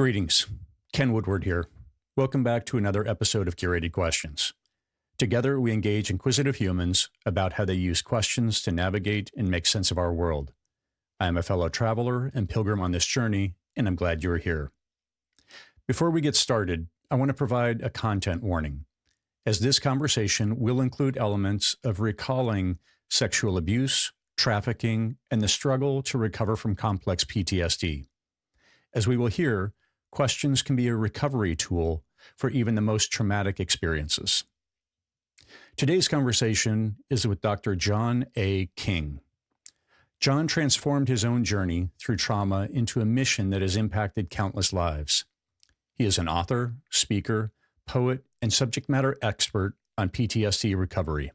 Greetings. Ken Woodward here. Welcome back to another episode of Curated Questions. Together, we engage inquisitive humans about how they use questions to navigate and make sense of our world. I am a fellow traveler and pilgrim on this journey, and I'm glad you're here. Before we get started, I want to provide a content warning, as this conversation will include elements of recalling sexual abuse, trafficking, and the struggle to recover from complex PTSD. As we will hear, questions can be a recovery tool for even the most traumatic experiences. Today's conversation is with Dr. John A. King. John transformed his own journey through trauma into a mission that has impacted countless lives. He is an author, speaker, poet, and subject matter expert on PTSD recovery.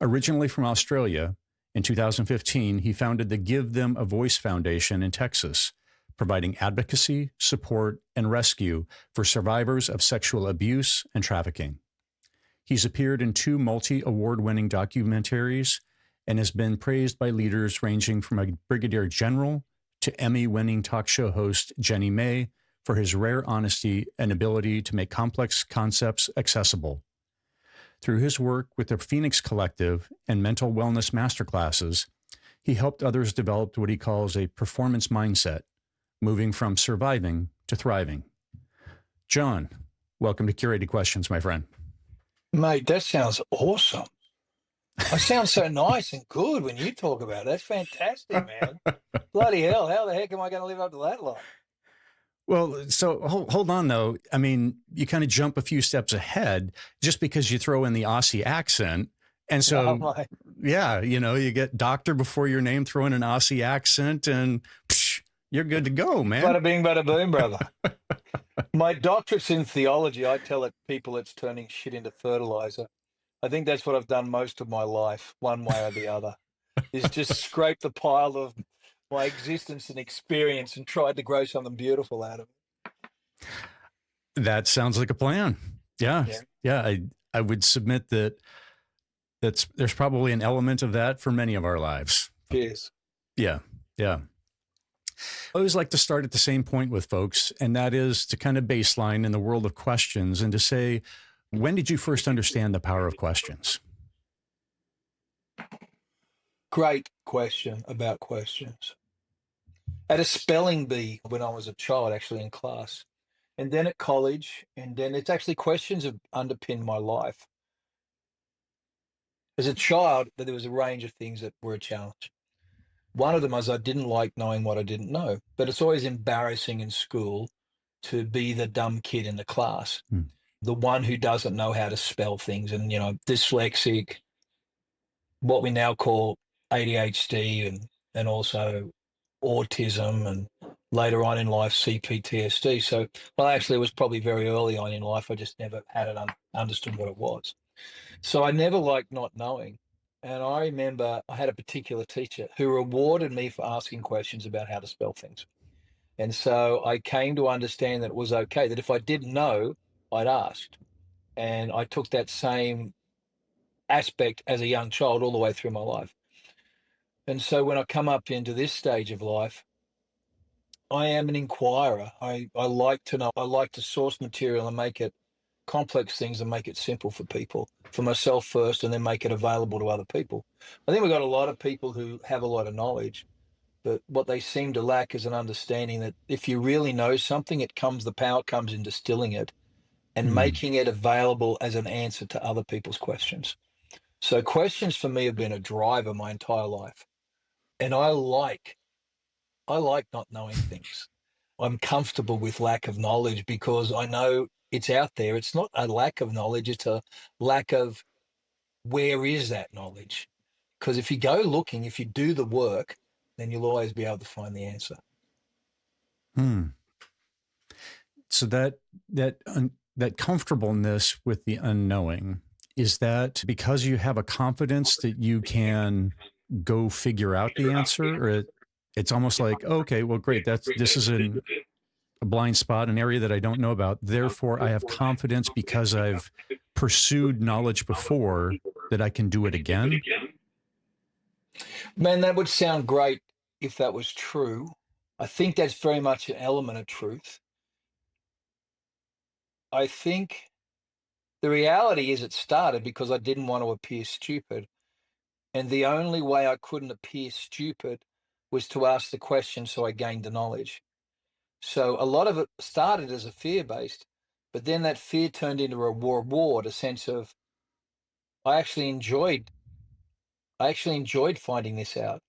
Originally from Australia, in 2015, he founded the Give Them a Voice Foundation in Texas, providing advocacy, support, and rescue for survivors of sexual abuse and trafficking. He's appeared in 2 multi-award-winning documentaries and has been praised by leaders ranging from a brigadier general to Emmy-winning talk show host Jenny May for his rare honesty and ability to make complex concepts accessible. Through his work with the Phoenix Collective and mental wellness masterclasses, he helped others develop what he calls a performance mindset, moving from surviving to thriving. John, welcome to Curated Questions, my friend. Mate, that sounds awesome. I sound so nice and good when you talk about it. That's fantastic, man. Bloody hell, how the heck am I going to live up to that line? Well, so hold on, though. I mean, you kind of jump a few steps ahead just because you throw in the Aussie accent. And so, yeah, you get doctor before your name, throw in an Aussie accent, and you're good to go, man. Bada bing, bada boom, brother. My doctorate's in theology. I tell people it's turning shit into fertilizer. I think that's what I've done most of my life, one way or the other, is just scrape the pile of my existence and experience and tried to grow something beautiful out of it. That sounds like a plan. Yeah. I would submit there's probably an element of that for many of our lives. Cheers. Yeah. I always like to start at the same point with folks, and that is to kind of baseline in the world of questions and to say, when did you first understand the power of questions? Great question about questions. At a spelling bee when I was a child, actually in class, and then at college, and then it's actually questions have underpinned my life. As a child, there was a range of things that were a challenge. One of them was I didn't like knowing what I didn't know, but it's always embarrassing in school to be the dumb kid in the class, the one who doesn't know how to spell things, and dyslexic, what we now call ADHD, and also autism, and later on in life CPTSD. So, well, actually, it was probably very early on in life. I just never had it understood what it was. So I never liked not knowing. And I remember I had a particular teacher who rewarded me for asking questions about how to spell things. And so I came to understand that it was okay, that if I didn't know, I'd asked. And I took that same aspect as a young child all the way through my life. And so when I come up into this stage of life, I am an inquirer. I like to know. I like to source material and make it complex things and make it simple for people, for myself first, and then make it available to other people. I think we've got a lot of people who have a lot of knowledge, but what they seem to lack is an understanding that if you really know something, the power comes in distilling it and making it available as an answer to other people's questions. So questions for me have been a driver my entire life. And I like not knowing things. I'm comfortable with lack of knowledge because I know it's out there. It's not a lack of knowledge. It's a lack of where is that knowledge? Because if you go looking, if you do the work, then you'll always be able to find the answer. So that comfortableness with the unknowing, is that because you have a confidence that you can go figure out the answer, or it's almost like, okay, well, great. This is a blind spot, an area that I don't know about. Therefore, I have confidence because I've pursued knowledge before that I can do it again. Man, that would sound great if that was true. I think that's very much an element of truth. I think the reality is it started because I didn't want to appear stupid. And the only way I couldn't appear stupid was to ask the question so I gained the knowledge. So a lot of it started as a fear-based, but then that fear turned into a reward, a sense of I actually enjoyed finding this out.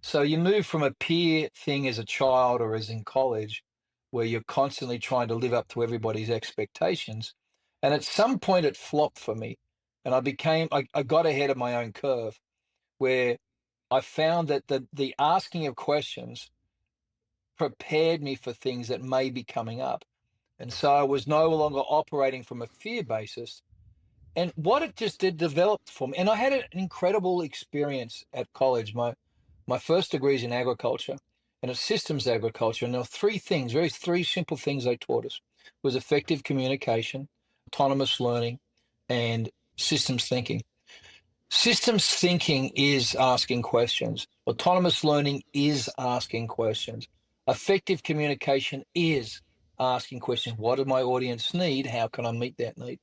So you move from a peer thing as a child or as in college, where you're constantly trying to live up to everybody's expectations. And at some point it flopped for me. And I got ahead of my own curve where I found that the asking of questions prepared me for things that may be coming up. And so I was no longer operating from a fear basis. And what it just did developed for me, and I had an incredible experience at college. My first degree is in agriculture, and it's systems agriculture. And there were three simple things they taught us was effective communication, autonomous learning, and systems thinking. Systems thinking is asking questions. Autonomous learning is asking questions. Effective communication is asking questions. What does my audience need? How can I meet that need?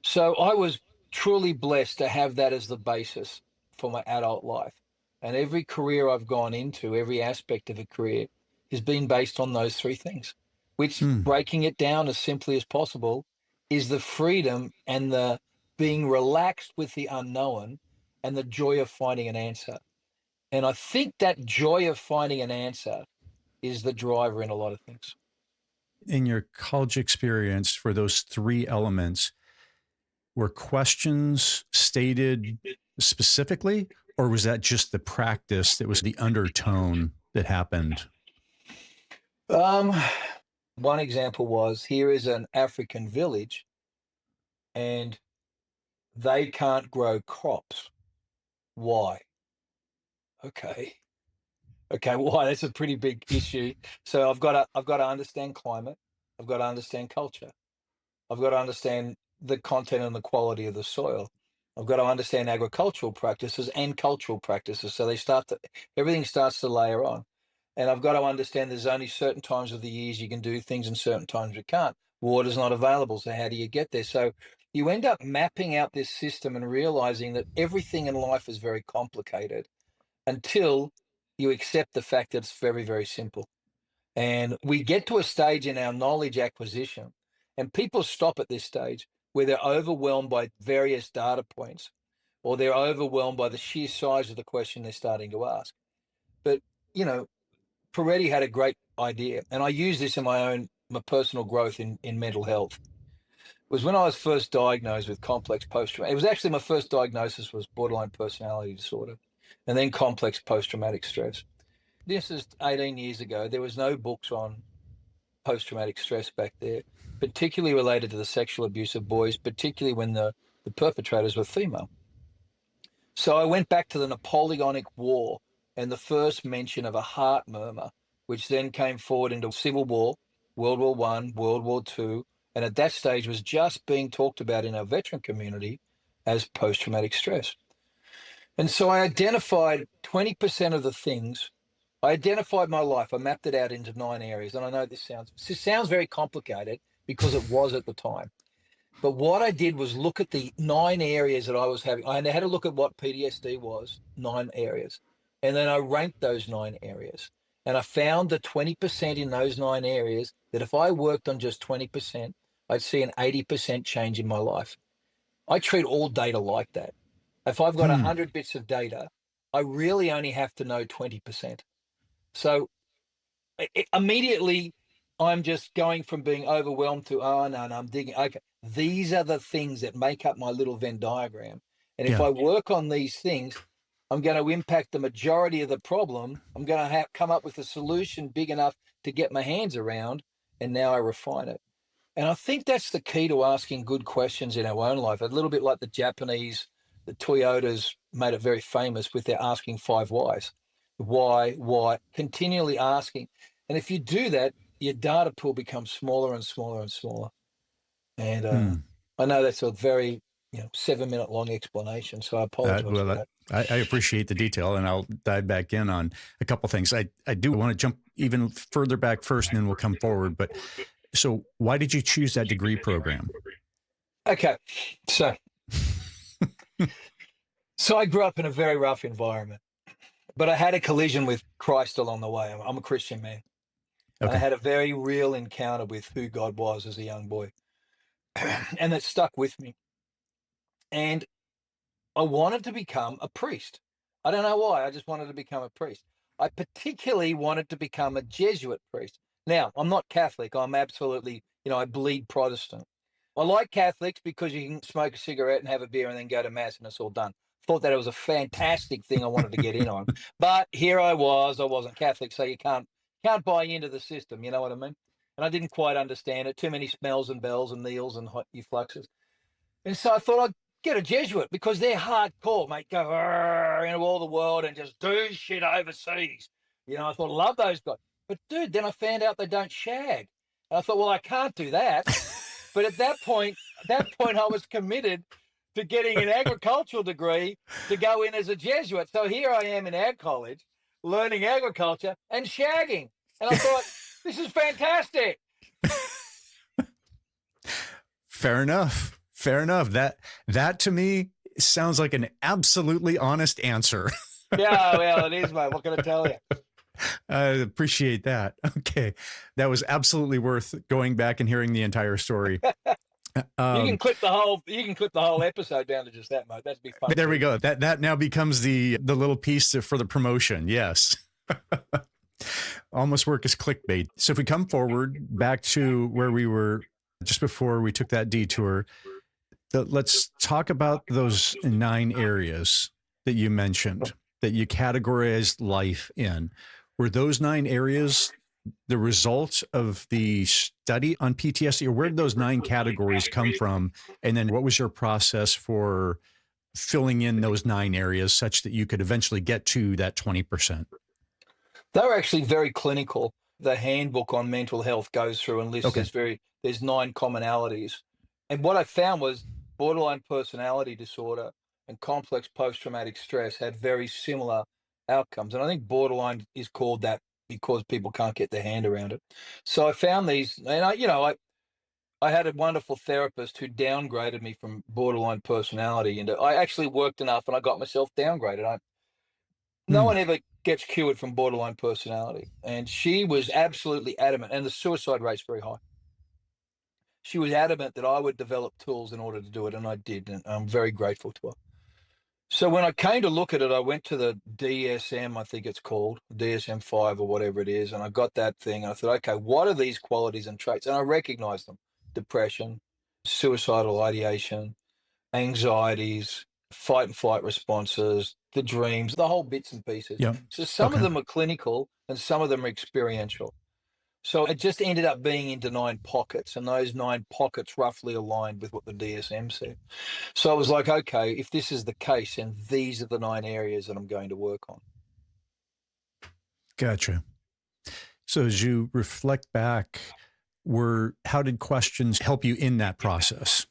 So I was truly blessed to have that as the basis for my adult life. And every career I've gone into, every aspect of a career has been based on those three things, which breaking it down as simply as possible is the freedom and the being relaxed with the unknown and the joy of finding an answer. And I think that joy of finding an answer is the driver in a lot of things. In your college experience, for those three elements, were questions stated specifically, or was that just the practice that was the undertone that happened? One example was here is an African village and they can't grow crops. Why? Okay. Okay, why? That's a pretty big issue. So I've got to understand climate. I've got to understand culture. I've got to understand the content and the quality of the soil. I've got to understand agricultural practices and cultural practices. So everything starts to layer on. And I've got to understand there's only certain times of the years you can do things and certain times you can't. Water's not available. So how do you get there? So you end up mapping out this system and realizing that everything in life is very complicated until you accept the fact that it's very, very simple. And we get to a stage in our knowledge acquisition, and people stop at this stage where they're overwhelmed by various data points, or they're overwhelmed by the sheer size of the question they're starting to ask. But, you know, Peretti had a great idea, and I use this in my personal growth in mental health. It was when I was first diagnosed with complex post-traumatic. It was actually my first diagnosis was borderline personality disorder, and then complex post-traumatic stress. This is 18 years ago. There was no books on post-traumatic stress back there, particularly related to the sexual abuse of boys, particularly when the perpetrators were female. So I went back to the Napoleonic War and the first mention of a heart murmur, which then came forward into Civil War, World War I, World War II, and at that stage was just being talked about in our veteran community as post-traumatic stress. And so I identified 20% of the things. I identified my life. I mapped it out into 9 areas. And I know this sounds very complicated because it was at the time. But what I did was look at the 9 areas that I was having. I had to look at what PTSD was, 9 areas. And then I ranked those 9 areas. And I found the 20% in those 9 areas that if I worked on just 20%, I'd see an 80% change in my life. I treat all data like that. If I've got 100 bits of data, I really only have to know 20%. So immediately I'm just going from being overwhelmed to, oh, no, I'm digging. Okay, these are the things that make up my little Venn diagram. And if I work on these things, I'm going to impact the majority of the problem. I'm going to come up with a solution big enough to get my hands around. And now I refine it. And I think that's the key to asking good questions in our own life. A little bit like the Toyotas made it very famous with their asking 5 whys. Why, continually asking. And if you do that, your data pool becomes smaller and smaller and smaller. And I know that's a very 7-minute long explanation, so I apologize for that. I appreciate the detail, and I'll dive back in on a couple things. I do want to jump even further back first, and then we'll come forward. But So why did you choose that degree program? Okay, so I grew up in a very rough environment, but I had a collision with Christ along the way. I'm a Christian man, and I Okay. had a very real encounter with who God was as a young boy, and that stuck with me. And I wanted to become a priest. I don't know why. I just wanted to become a priest. I particularly wanted to become a Jesuit priest. Now, I'm not Catholic. I'm absolutely, I bleed Protestant. I like Catholics because you can smoke a cigarette and have a beer and then go to mass and it's all done. Thought that it was a fantastic thing I wanted to get in on. But here I wasn't Catholic, so you can't buy into the system, you know what I mean? And I didn't quite understand it. Too many smells and bells and kneels and hot effluxes. And so I thought I'd get a Jesuit because they're hardcore, mate. Go into all the world and just do shit overseas. I thought, I love those guys. But dude, then I found out they don't shag. And I thought, well, I can't do that. But at that point, I was committed to getting an agricultural degree to go in as a Jesuit. So here I am in ag college, learning agriculture and shagging. And I thought, this is fantastic. Fair enough. Fair enough. That to me sounds like an absolutely honest answer. Yeah, well, it is, mate. What can I tell you? I appreciate that. Okay. That was absolutely worth going back and hearing the entire story. You can clip the whole episode down to just that, mate. That'd be fun. There we go. That now becomes the little piece for the promotion. Yes. Almost work as clickbait. So if we come forward back to where we were just before we took that detour, let's talk about those 9 areas that you mentioned that you categorized life in. Were those 9 areas the result of the study on PTSD, or where did those 9 categories come from? And then what was your process for filling in those 9 areas such that you could eventually get to that 20%? They were actually very clinical. The handbook on mental health goes through and lists there's 9 commonalities. And what I found was borderline personality disorder and complex post-traumatic stress had very similar outcomes. And I think borderline is called that because people can't get their hand around it. So I found these, and I had a wonderful therapist who downgraded me from borderline personality, and I actually worked enough and I got myself downgraded. No one ever gets cured from borderline personality. And she was absolutely adamant, and the suicide rate's very high. She was adamant that I would develop tools in order to do it, and I did, and I'm very grateful to her. So when I came to look at it, I went to the DSM, I think it's called, DSM-5 or whatever it is, and I got that thing, and I thought, okay, what are these qualities and traits? And I recognized them: depression, suicidal ideation, anxieties, fight and flight responses, the dreams, the whole bits and pieces. Yeah. So some of them are clinical and some of them are experiential. So it just ended up being into 9 pockets, and those 9 pockets roughly aligned with what the DSM said. So I was like, okay, if this is the case, and these are the 9 areas that I'm going to work on. Gotcha. So as you reflect back, how did questions help you in that process?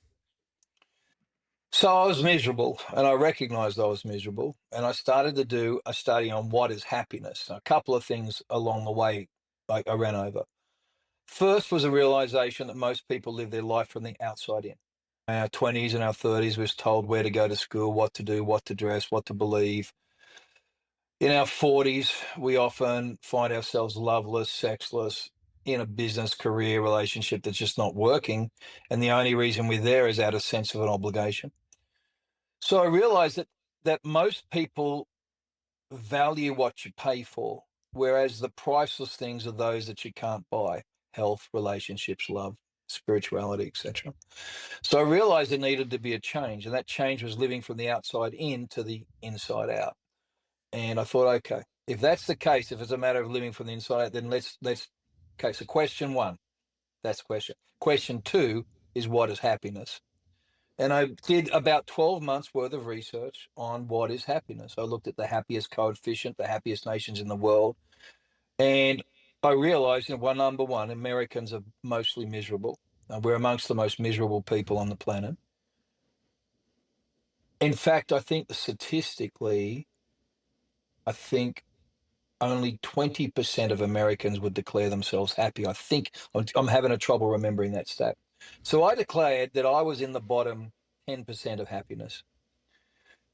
So I was miserable, and I recognized I was miserable, and I started to do a study on what is happiness. A couple of things along the way I ran over. First was a realization that most people live their life from the outside in. In our 20s and our 30s, we're told where to go to school, what to do, what to dress, what to believe. In our 40s, we often find ourselves loveless, sexless, in a business, career, relationship that's just not working. And the only reason we're there is out of sense of an obligation. So I realized that most people value what you pay for, whereas the priceless things are those that you can't buy: health, relationships, love, spirituality, etc. So I realized there needed to be a change, and that change was living from the outside in to the inside out. And I thought, okay, if that's the case, if it's a matter of living from the inside out, then let's okay, so question 1, that's question. Question 2 is, what is happiness? And I did about 12 months worth of research on what is happiness. I looked at the happiest coefficient, the happiest nations in the world, and I realized, number one, Americans are mostly miserable. We're amongst the most miserable people on the planet. In fact, I think statistically, I think only 20% of Americans would declare themselves happy. I think I'm having a trouble remembering that stat. So I declared that I was in the bottom 10% of happiness.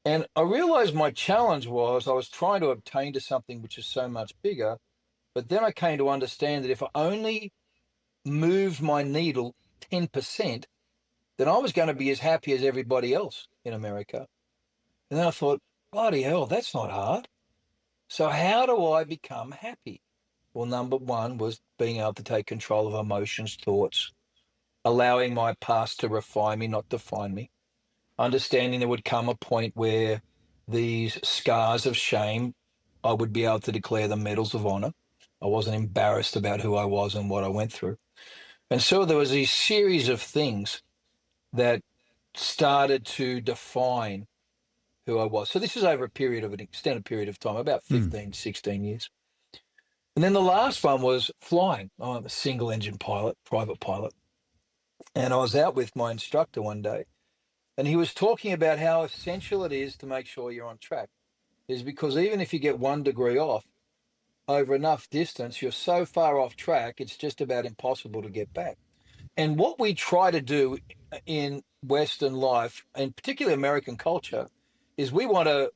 And I realized my challenge was I was trying to obtain to something which is so much bigger. But then I came to understand that if I only moved my needle 10%, then I was going to be as happy as everybody else in America. And then I thought, bloody hell, that's not hard. So how do I become happy? Well, number one was being able to take control of emotions, thoughts, allowing my past to refine me, not define me, understanding there would come a point where these scars of shame, I would be able to declare them medals of honor. I wasn't embarrassed about who I was and what I went through. And so there was a series of things that started to define who I was. So this is over a period of an extended period of time, about 15, 16 years. And then the last one was flying. I'm a single engine pilot, private pilot. And I was out with my instructor one day, and he was talking about how essential it is to make sure you're on track. Is because even if you get 1 degree off over enough distance, you're so far off track, it's just about impossible to get back. And what we try to do in Western life, and particularly American culture, is we want to,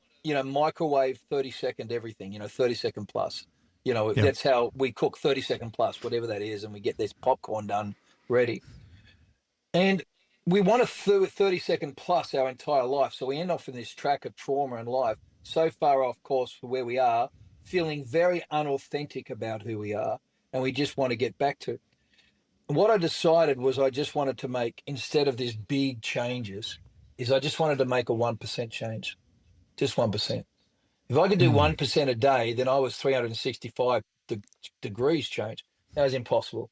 microwave 30-second everything, 30-second plus. Yeah. That's how we cook 30-second plus, whatever that is, and we get this popcorn done ready. And we want to 30-second plus our entire life. So we end up in this track of trauma in life, so far off course for where we are, feeling very unauthentic about who we are. And we just want to get back to. What I decided was I just wanted to make, instead of these big changes, is I just wanted to make a 1% change, just 1%. If I could do 1% a day, then I was 365 degrees change. That was impossible.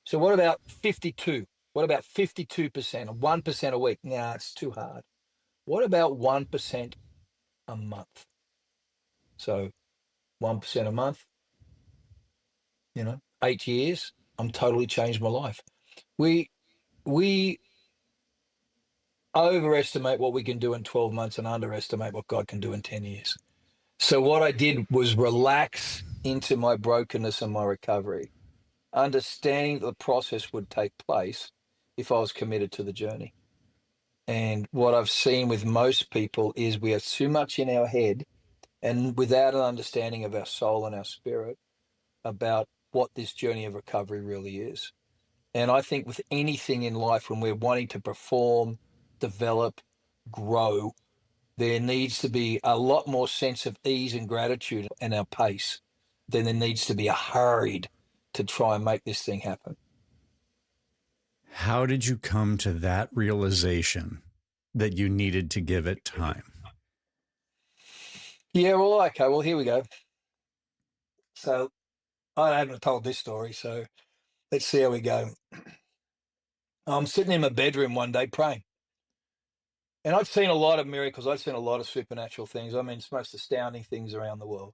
So what about 52? What about 52% or 1% a week? Nah, it's too hard. What about 1% a month? So 1% a month, 8 years, I'm totally changed my life. We overestimate what we can do in 12 months and underestimate what God can do in 10 years. So what I did was relax into my brokenness and my recovery, understanding that the process would take place if I was committed to the journey. And what I've seen with most people is we are too much in our head and without an understanding of our soul and our spirit about what this journey of recovery really is. And I think with anything in life, when we're wanting to perform, develop, grow, there needs to be a lot more sense of ease and gratitude in our pace than there needs to be a hurried to try and make this thing happen. How did you come to that realization that you needed to give it time? Yeah, well, okay, well, here we go. So I haven't told this story, so let's see how we go. I'm sitting in my bedroom one day praying. And I've seen a lot of miracles. I've seen a lot of supernatural things. I mean, it's most astounding things around the world.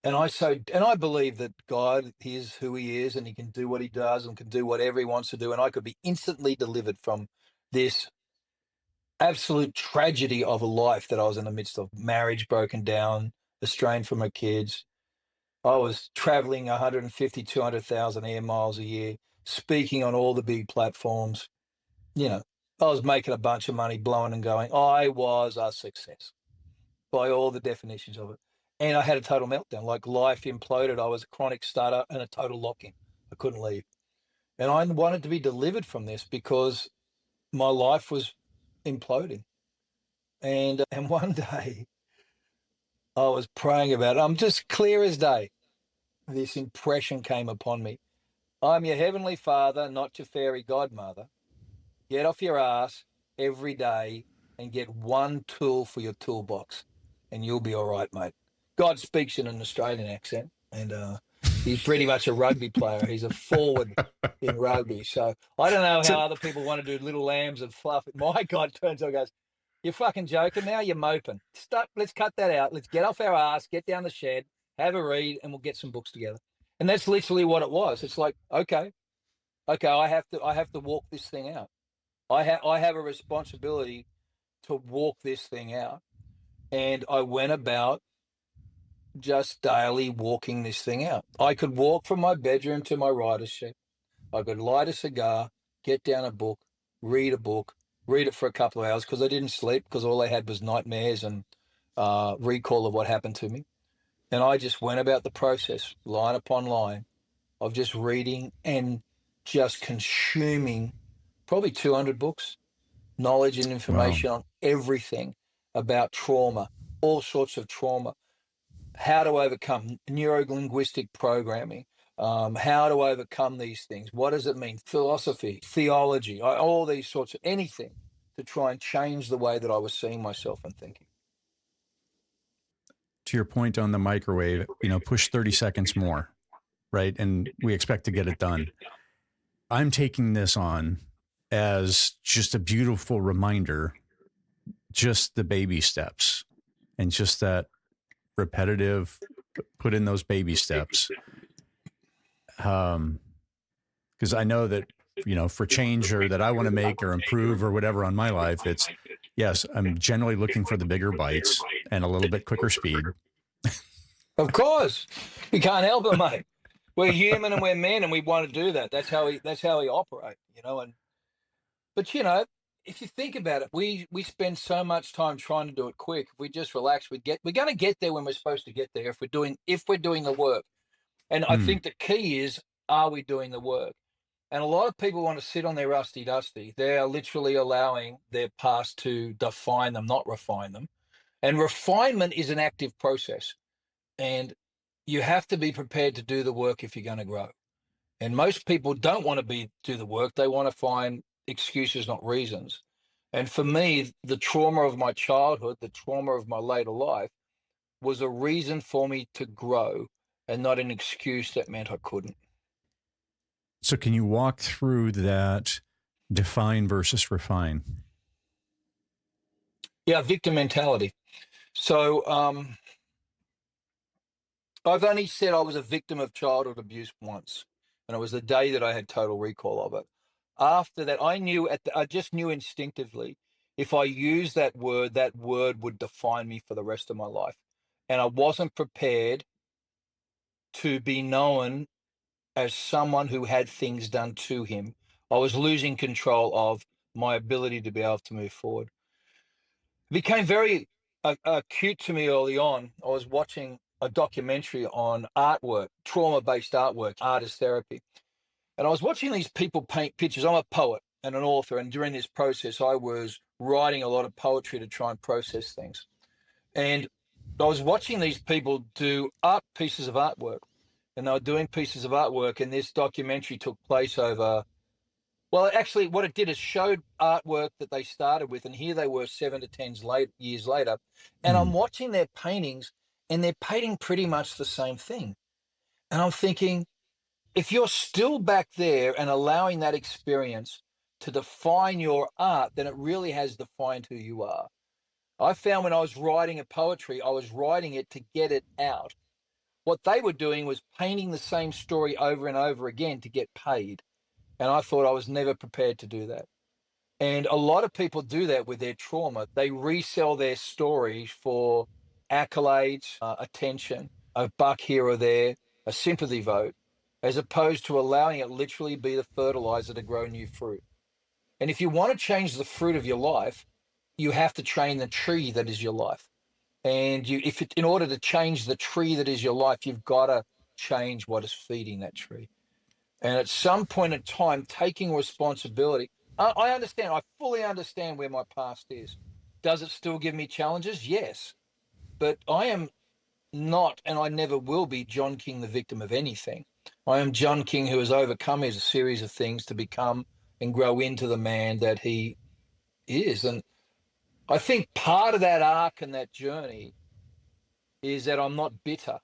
And I believe that God is who he is and he can do what he does and can do whatever he wants to do. And I could be instantly delivered from this absolute tragedy of a life that I was in the midst of. Marriage broken down, estranged from my kids. I was traveling 150, 200,000 air miles a year, speaking on all the big platforms. I was making a bunch of money, blowing and going. I was a success by all the definitions of it. And I had a total meltdown, like life imploded. I was a chronic stutter and a total lock-in. I couldn't leave. And I wanted to be delivered from this because my life was imploding. And one day I was praying about it. I'm just clear as day. This impression came upon me. I'm your heavenly father, not your fairy godmother. Get off your ass every day and get one tool for your toolbox, and you'll be all right, mate. God speaks in an Australian accent, and he's pretty much a rugby player. He's a forward in rugby. So I don't know how So, other people want to do little lambs and fluff. My God turns and goes, "You're fucking joking now? You're moping. Stop. Let's cut that out. Let's get off our ass, get down the shed, have a read, and we'll get some books together." And that's literally what it was. It's like, okay, I have to walk this thing out. I have a responsibility to walk this thing out. And I went about just daily walking this thing out. I could walk from my bedroom to my writer's shed. I could light a cigar, get down a book, read a book, read it for a couple of hours because I didn't sleep because all I had was nightmares and recall of what happened to me. And I just went about the process, line upon line, of just reading and just consuming probably 200 books, knowledge and Wow. information on everything about trauma, all sorts of trauma, how to overcome neuro-linguistic programming, how to overcome these things. What does it mean? Philosophy, theology, all these sorts of anything to try and change the way that I was seeing myself and thinking. To your point on the microwave, push 30 seconds more, right? And we expect to get it done. I'm taking this on as just a beautiful reminder, just the baby steps and just that repetitive, put in those baby steps. Because I know that, for change or that I want to make or improve or whatever on my life, it's, yes, I'm generally looking for the bigger bites and a little bit quicker speed. Of course, you can't help it, mate. We're human and we're men, and we want to do that. That's how we operate, But if you think about it, we spend so much time trying to do it quick. If we just relax, we're going to get there when we're supposed to get there. If we're doing the work, and I think the key is, are we doing the work? And a lot of people want to sit on their rusty dusty. They are literally allowing their past to define them, not refine them. And refinement is an active process, and you have to be prepared to do the work if you're going to grow. And most people don't want to do the work. They want to find excuses, not reasons. And for me, the trauma of my childhood, the trauma of my later life, was a reason for me to grow and not an excuse that meant I couldn't. So can you walk through that define versus refine? Yeah, victim mentality. So I've only said I was a victim of childhood abuse once, and it was the day that I had total recall of it. After that, I just knew instinctively, if I used that word would define me for the rest of my life. And I wasn't prepared to be known as someone who had things done to him. I was losing control of my ability to be able to move forward. It became very acute to me early on. I was watching a documentary on artwork, trauma-based artwork, artist therapy. And I was watching these people paint pictures. I'm a poet and an author, and during this process, I was writing a lot of poetry to try and process things. And I was watching these people do pieces of artwork, and they were doing pieces of artwork, and this documentary took place over, well, actually, what it did is showed artwork that they started with, and here they were 7 to 10 years later, and I'm watching their paintings, and they're painting pretty much the same thing. And I'm thinking, if you're still back there and allowing that experience to define your art, then it really has defined who you are. I found when I was writing a poetry, I was writing it to get it out. What they were doing was painting the same story over and over again to get paid. And I thought I was never prepared to do that. And a lot of people do that with their trauma. They resell their stories for accolades, attention, a buck here or there, a sympathy vote, as opposed to allowing it literally be the fertilizer to grow new fruit. And if you want to change the fruit of your life, you have to train the tree that is your life. And in order to change the tree that is your life, you've got to change what is feeding that tree. And at some point in time, taking responsibility. I understand. I fully understand where my past is. Does it still give me challenges? Yes. But I am not, and I never will be, John King, the victim of anything. I am John King, who has overcome his series of things to become and grow into the man that he is. And I think part of that arc and that journey is that I'm not bitter.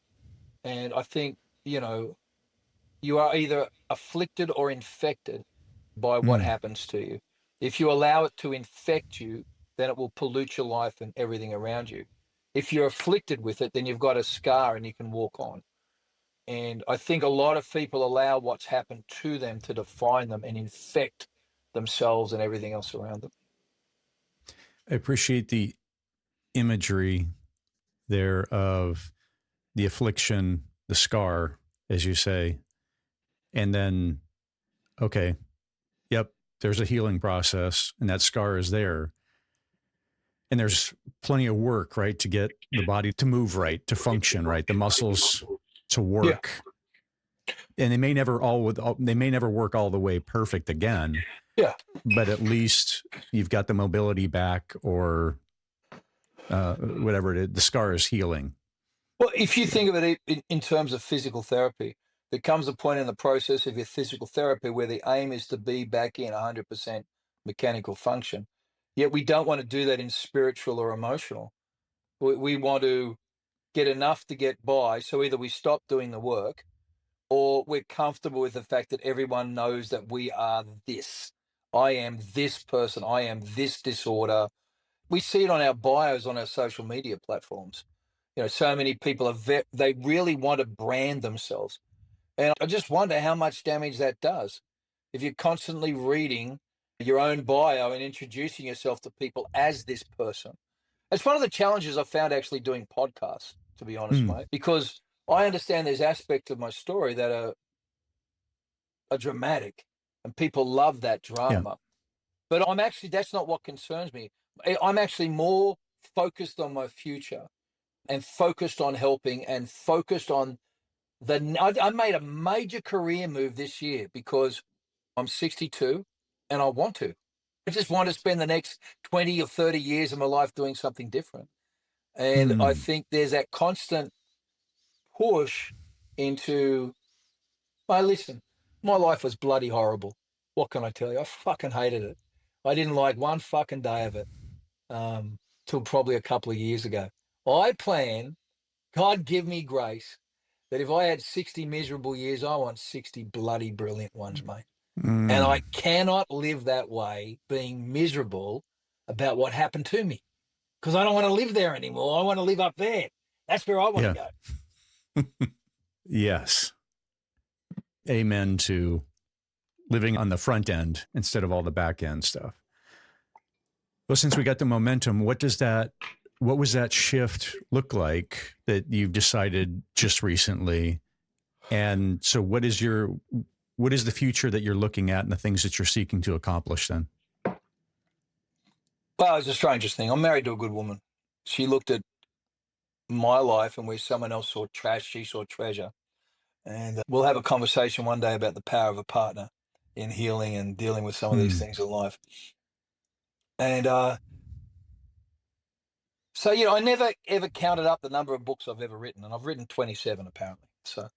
And I think, you are either afflicted or infected by what happens to you. If you allow it to infect you, then it will pollute your life and everything around you. If you're afflicted with it, then you've got a scar and you can walk on. And I think a lot of people allow what's happened to them to define them and infect themselves and everything else around them. I appreciate the imagery there of the affliction, the scar, as you say, and then, okay, yep, there's a healing process and that scar is there. And there's plenty of work, right, to get the body to move right, to function right, the muscles to work. And they may never work all the way perfect again. Yeah. But at least you've got the mobility back, or whatever it is, the scar is healing. Well, if you think of it in terms of physical therapy, there comes a point in the process of your physical therapy where the aim is to be back in 100% mechanical function. Yet we don't want to do that in spiritual or emotional. We want to get enough to get by. So either we stop doing the work, or we're comfortable with the fact that everyone knows that we are this. I am this person. I am this disorder. We see it on our bios on our social media platforms. So many people they really want to brand themselves. And I just wonder how much damage that does. If you're constantly reading your own bio and introducing yourself to people as this person. It's one of the challenges I found actually doing podcasts, to be honest, mate, because I understand there's aspects of my story that are dramatic and people love that drama. But that's not what concerns me. I'm actually more focused on my future and focused on helping and focused on I made a major career move this year because I'm 62 and I want to. I just want to spend the next 20 or 30 years of my life doing something different. And I think there's that constant push into, listen, my life was bloody horrible. What can I tell you? I fucking hated it. I didn't like one fucking day of it till probably a couple of years ago. I plan, God give me grace, that if I had 60 miserable years, I want 60 bloody brilliant ones, mate. And I cannot live that way, being miserable about what happened to me, because I don't want to live there anymore. I want to live up there. That's where I want to go. Yes. Amen to living on the front end instead of all the back end stuff. Well, since we got the momentum, what was that shift look like that you've decided just recently? And so what is the future that you're looking at and the things that you're seeking to accomplish then? Well, it's the strangest thing. I'm married to a good woman. She looked at my life, and where someone else saw trash, she saw treasure. And we'll have a conversation one day about the power of a partner in healing and dealing with some of these things in life. And so, I never ever counted up the number of books I've ever written, and I've written 27 apparently. So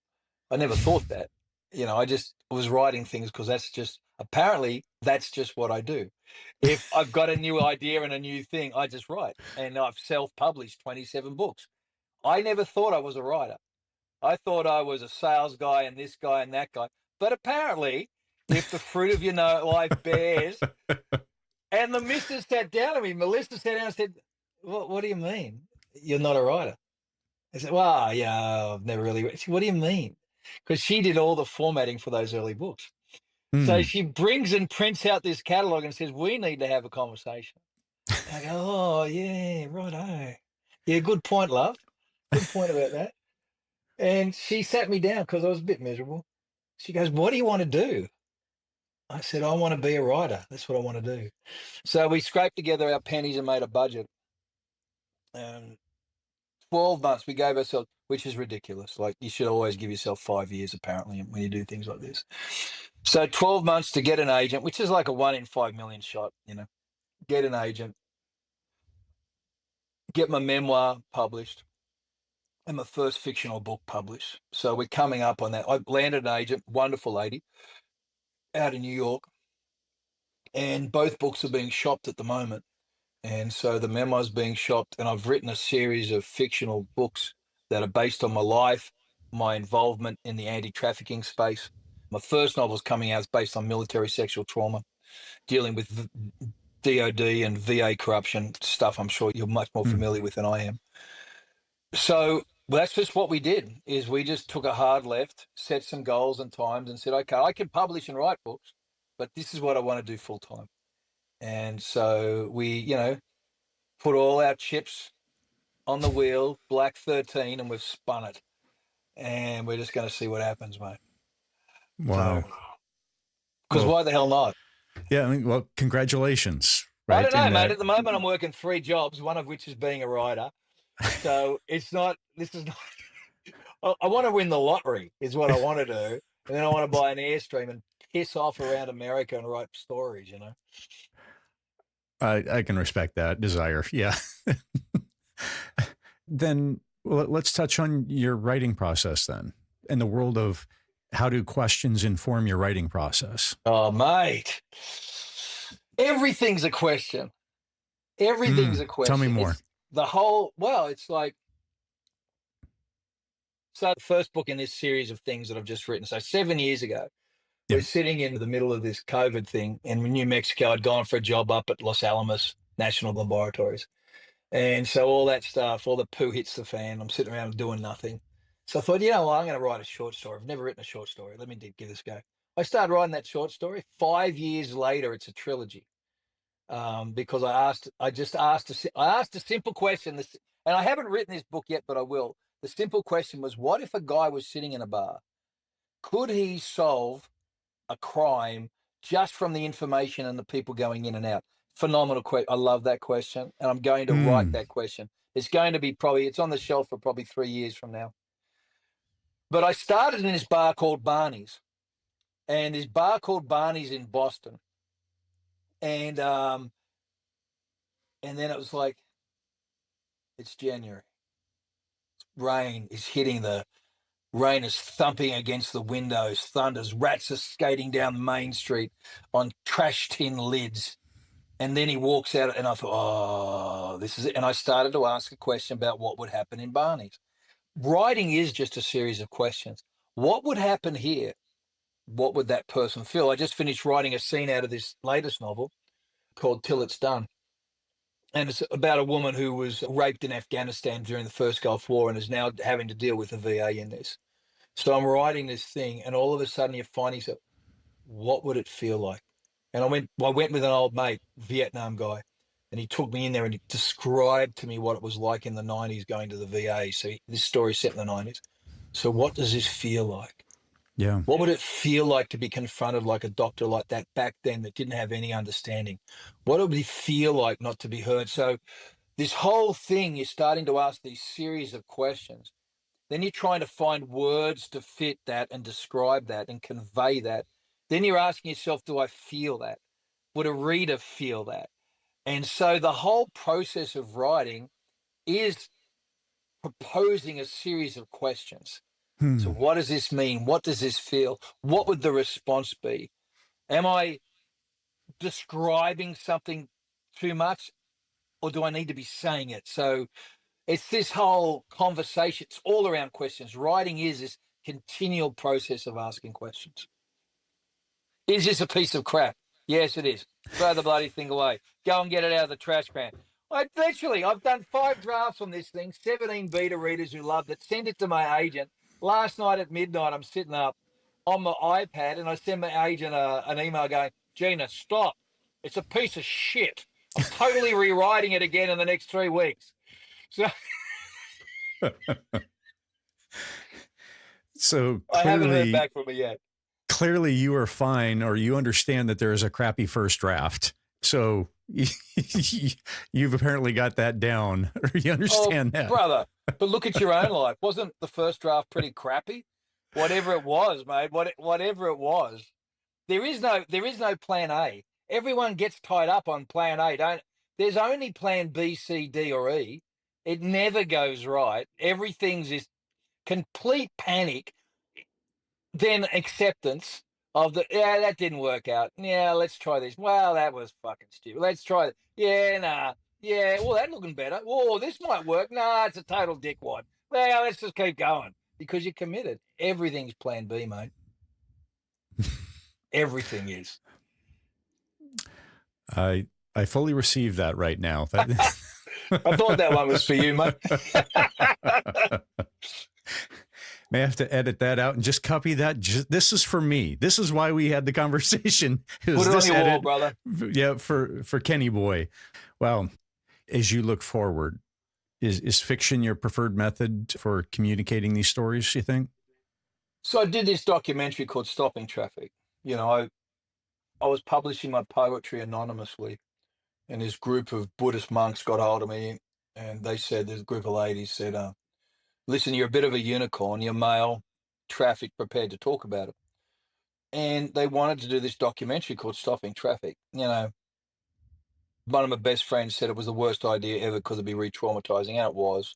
I never thought that. I just was writing things because that's just what I do. If I've got a new idea and a new thing, I just write. And I've self-published 27 books. I never thought I was a writer. I thought I was a sales guy and this guy and that guy. But apparently, if the fruit of your life bears, and the missus sat down to me, Melissa sat down and said, what do you mean? You're not a writer? I said, well, yeah, I've never really. What do you mean? Because she did all the formatting for those early books. So she brings and prints out this catalog and says, we need to have a conversation. And I go, oh, yeah, righto. Yeah, good point, love. Good point about that. And she sat me down because I was a bit miserable. She goes, what do you want to do? I said, I want to be a writer. That's what I want to do. So we scraped together our pennies and made a budget. 12 months we gave ourselves, which is ridiculous. Like, you should always give yourself 5 years, apparently, when you do things like this. So 12 months to get an agent, which is like a 1 in 5 million shot, get an agent, get my memoir published and my first fictional book published. So we're coming up on that. I landed an agent, wonderful lady, out in New York, and both books are being shopped at the moment. And so the memoir's being shopped, and I've written a series of fictional books that are based on my life, my involvement in the anti-trafficking space. My first novel's coming out is based on military sexual trauma, dealing with DOD and VA corruption stuff. I'm sure you're much more familiar with than I am. So that's just what we did, is we just took a hard left, set some goals and times, and said, okay, I can publish and write books, but this is what I want to do full time. And so we, put all our chips on the wheel, Black 13, and we've spun it. and we're just going to see what happens, mate. Wow. So, because Well, why the hell not? yeah. I mean, well, congratulations, I right? don't know, And mate. At the moment, I'm working 3 jobs, one of which is being a writer. So it's not. This is not. I want to win the lottery, is what I want to do, and then I want to buy an Airstream and piss off around America and write stories. You know. I can respect that desire. Yeah. Then let's touch on your writing process then, in the world of how do questions inform your writing process? Oh, mate. Everything's a question. Everything's a Tell me question. more. It's the whole. Well, it's like. So the first book in this series of things that I've just written. So 7 years ago, Yeah. we're sitting in the middle of this COVID thing in New Mexico. I'd gone for a job up at Los Alamos National Laboratories. And so all that stuff, all the poo hits the fan. I'm sitting around doing nothing. So I thought, well, I'm going to write a short story. I've never written a short story. Let me give this a go. I started writing that short story. 5 years later, it's a trilogy. Because I asked a simple question. And I haven't written this book yet, but I will. The simple question was, what if a guy was sitting in a bar? Could he solve a crime just from the information and the people going in and out? Phenomenal question. I love that question. And I'm going to write that question. It's going to be it's on the shelf for probably 3 years from now. But I started in this bar called Barney's. And this bar called Barney's in Boston. And then it was like, it's January. Rain is hitting rain is thumping against the windows, thunders, rats are skating down Main Street on trash tin lids. And then he walks out, and I thought, oh, this is it. And I started to ask a question about what would happen in Barney's. Writing is just a series of questions. What would happen here? What would that person feel? I just finished writing a scene out of this latest novel called Till It's Done. And it's about a woman who was raped in Afghanistan during the first Gulf War and is now having to deal with the VA in this. So I'm writing this thing, and all of a sudden you find yourself, what would it feel like? And I went with an old mate, Vietnam guy, and he took me in there and he described to me what it was like in the 90s going to the VA. So this story is set in the 90s. So what does this feel like? Yeah. What would it feel like to be confronted like a doctor like that back then that didn't have any understanding? What would it feel like not to be heard? So this whole thing, you're starting to ask these series of questions. Then you're trying to find words to fit that and describe that and convey that. Then you're asking yourself, do I feel that? Would a reader feel that? And so the whole process of writing is proposing a series of questions. So what does this mean? What does this feel? What would the response be? Am I describing something too much, or do I need to be saying it? So it's this whole conversation. It's all around questions. Writing is this continual process of asking questions. Is this a piece of crap? Yes, it is. Throw the bloody thing away. Go and get it out of the trash can. I've done 5 drafts on this thing, 17 beta readers who loved it, sent it to my agent. Last night at midnight, I'm sitting up on my iPad and I send my agent an email going, Gina, stop. It's a piece of shit. I'm totally rewriting it again in the next 3 weeks. So So I haven't heard back from her yet. Clearly you are fine, or you understand that there is a crappy first draft. So you've apparently got that down, or you understand that. Brother, but look at your own life. Wasn't the first draft pretty crappy? Whatever it was, mate, whatever it was. There is no plan A. Everyone gets tied up on plan A. There's only plan B, C, D, or E. It never goes right. Everything's this complete panic, then acceptance of that didn't work out. Yeah, let's try this. Well, that was fucking stupid. Let's try it. Yeah, nah. Yeah, well, that's looking better. Oh, this might work. Nah, it's a total dickwad. Well, let's just keep going because you're committed. Everything's plan B, mate. Everything is. I fully receive that right now. I thought that one was for you, mate. May have to edit that out and just copy that. This is for me. This is why we had the conversation. Put it on your wall, brother. Yeah, for Kenny Boy. Well, as you look forward, Is fiction your preferred method for communicating these stories, you think? So I did this documentary called Stopping Traffic. You know, I was publishing my poetry anonymously, and this group of Buddhist monks got hold of me, and they said, this group of ladies said, listen, you're a bit of a unicorn, you're male, traffic, prepared to talk about it. And they wanted to do this documentary called Stopping Traffic. You know, one of my best friends said it was the worst idea ever because it'd be re-traumatizing, and it was.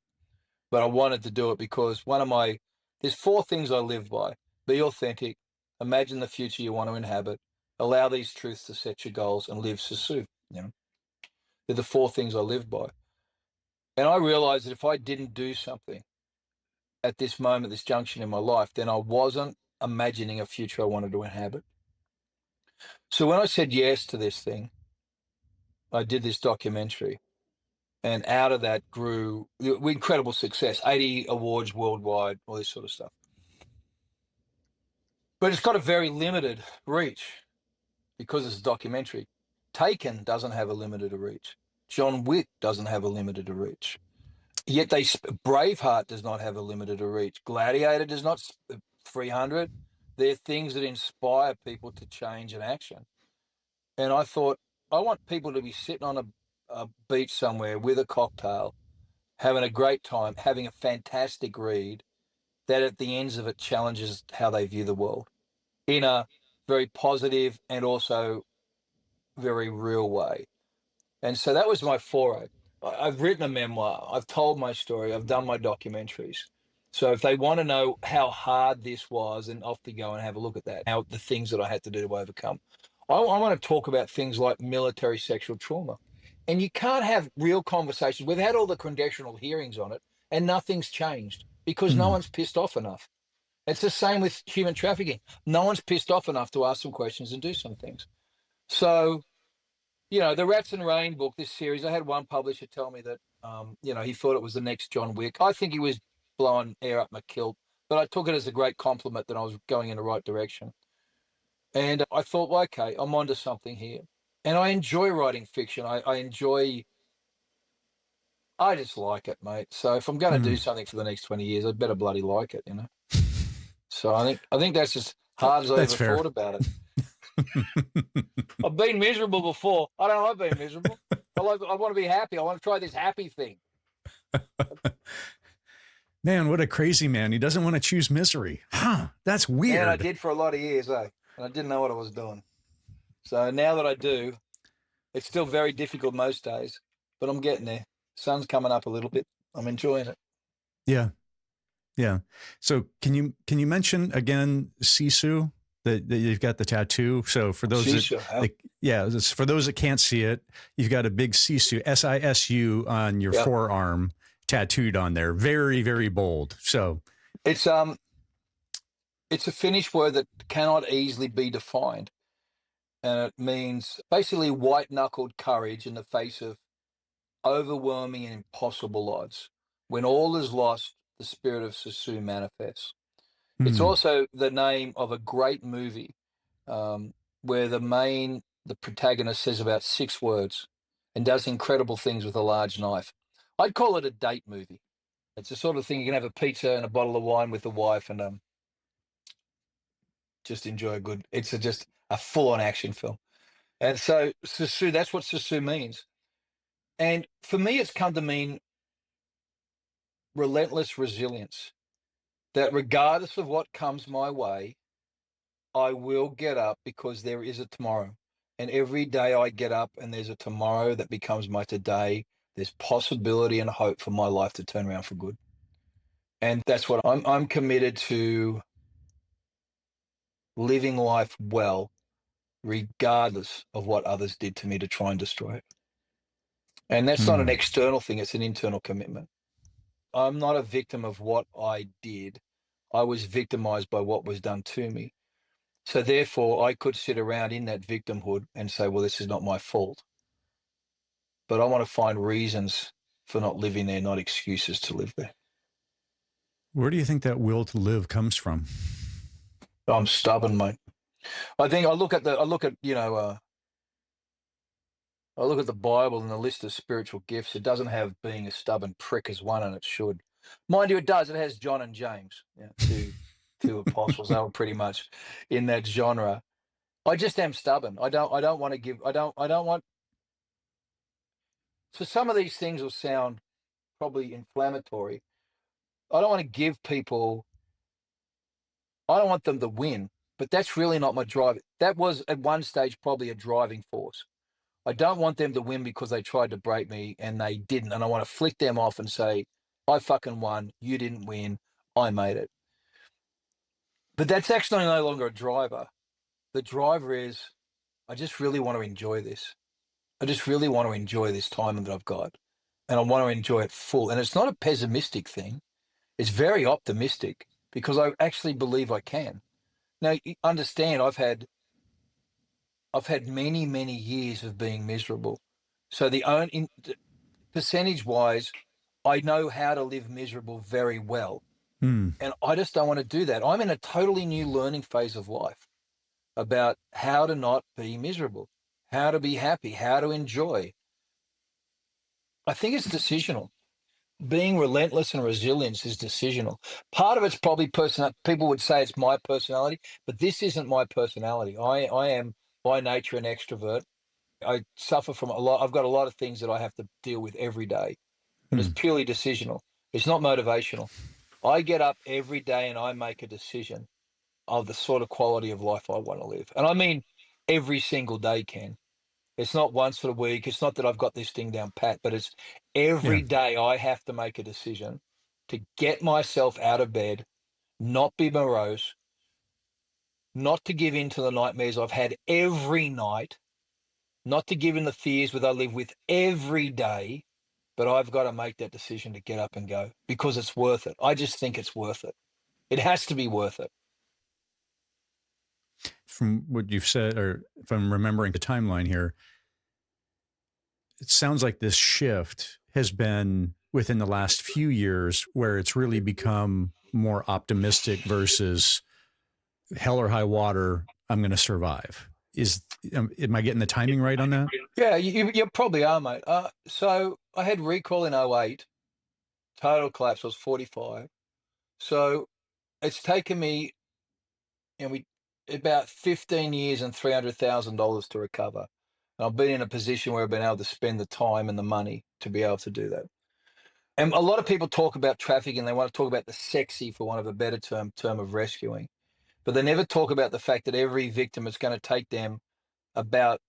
But I wanted to do it because there's 4 things I live by. Be authentic, imagine the future you want to inhabit, allow these truths to set your goals, and live Susu. You know, they're the 4 things I live by. And I realized that if I didn't do something at this moment, this junction in my life, then I wasn't imagining a future I wanted to inhabit. So when I said yes to this thing, I did this documentary, and out of that grew incredible success, 80 awards worldwide, all this sort of stuff. But it's got a very limited reach because it's a documentary. Taken doesn't have a limited reach. John Wick doesn't have a limited reach. Yet Braveheart does not have a limited reach. Gladiator does not. 300. They're things that inspire people to change and action. And I thought, I want people to be sitting on a beach somewhere with a cocktail, having a great time, having a fantastic read, that at the ends of it challenges how they view the world in a very positive and also very real way. And so that was my foray. I've written a memoir. I've told my story. I've done my documentaries. So if they want to know how hard this was, and off they go and have a look at that, how the things that I had to do to overcome. I want to talk about things like military sexual trauma. And you can't have real conversations. We've had all the congressional hearings on it, and nothing's changed because no one's pissed off enough. It's the same with human trafficking. No one's pissed off enough to ask some questions and do some things. So, you know, the Rats and Rain book, this series, I had one publisher tell me that, you know, he thought it was the next John Wick. I think he was blowing air up my kilt, but I took it as a great compliment that I was going in the right direction. And I thought, well, okay, I'm onto something here. And I enjoy writing fiction. I just like it, mate. So if I'm going to do something for the next 20 years, I'd better bloody like it, you know? So I think that's as hard as I ever thought about it. I've been miserable before. I don't like being miserable. I want to be happy. I want to try this happy thing. Man, what a crazy man. He doesn't want to choose misery. Huh, that's weird. And I did for a lot of years, and I didn't know what I was doing. So now that I do, it's still very difficult most days, but I'm getting there. Sun's coming up a little bit. I'm enjoying it. Yeah. Yeah. So can you mention again Sisu? That you've got the tattoo. So for those for those that can't see it, you've got a big Sisu, SISU on your forearm tattooed on there. Very, very bold. So it's a Finnish word that cannot easily be defined. And it means basically white-knuckled courage in the face of overwhelming and impossible odds. When all is lost, the spirit of Sisu manifests. It's also the name of a great movie where the protagonist says about 6 words and does incredible things with a large knife. I'd call it a date movie. It's the sort of thing you can have a pizza and a bottle of wine with the wife and just enjoy it's just a full-on action film. And so Sisu, that's what Sisu means. And for me, it's come to mean relentless resilience. That regardless of what comes my way, I will get up because there is a tomorrow. And every day I get up and there's a tomorrow that becomes my today. There's possibility and hope for my life to turn around for good. And that's what I'm committed to, living life well, regardless of what others did to me to try and destroy it. And that's not an external thing. It's an internal commitment. I'm not a victim of what I did. I was victimized by what was done to me. So therefore, I could sit around in that victimhood and say, well, this is not my fault. But I want to find reasons for not living there, not excuses to live there. Where do you think that will to live comes from? I'm stubborn, mate. I think I look at I look at the Bible and the list of spiritual gifts. It doesn't have being a stubborn prick as one, and it should. Mind you, it does. It has John and James, two apostles. They were pretty much in that genre. I just am stubborn. I don't want to give. I don't want. So some of these things will sound probably inflammatory. I don't want to give people. I don't want them to win, but that's really not my drive. That was at one stage probably a driving force. I don't want them to win because they tried to break me and they didn't. And I want to flick them off and say, I fucking won. You didn't win. I made it. But that's actually no longer a driver. The driver is, I just really want to enjoy this. I just really want to enjoy this time that I've got. And I want to enjoy it full. And it's not a pessimistic thing. It's very optimistic because I actually believe I can. Now, you understand, I've had many, many years of being miserable. So percentage-wise, I know how to live miserable very well. And I just don't want to do that. I'm in a totally new learning phase of life about how to not be miserable, how to be happy, how to enjoy. I think it's decisional. Being relentless and resilience is decisional. Part of it's probably personal. People would say it's my personality, but this isn't my personality. I am by nature an extrovert. I suffer from a lot. I've got a lot of things that I have to deal with every day, but it's purely decisional. It's not motivational. I get up every day and I make a decision of the sort of quality of life I want to live. And I mean, every single day, Ken. It's not once a week. It's not that I've got this thing down pat, but it's every day I have to make a decision to get myself out of bed, not be morose, not to give in to the nightmares I've had every night, not to give in the fears that I live with every day, but I've got to make that decision to get up and go because it's worth it. I just think it's worth it. It has to be worth it. From what you've said, or if I'm remembering the timeline here, it sounds like this shift has been within the last few years where it's really become more optimistic versus hell or high water, I'm going to survive. Am I getting the timing right on that? Yeah, you probably are, mate. So I had recall in 08, total collapse. I was 45. So it's taken me, about 15 years and $300,000 to recover. And I've been in a position where I've been able to spend the time and the money to be able to do that. And a lot of people talk about trafficking, and they want to talk about the sexy, for want of a better term of rescuing. But they never talk about the fact that every victim is going to take them about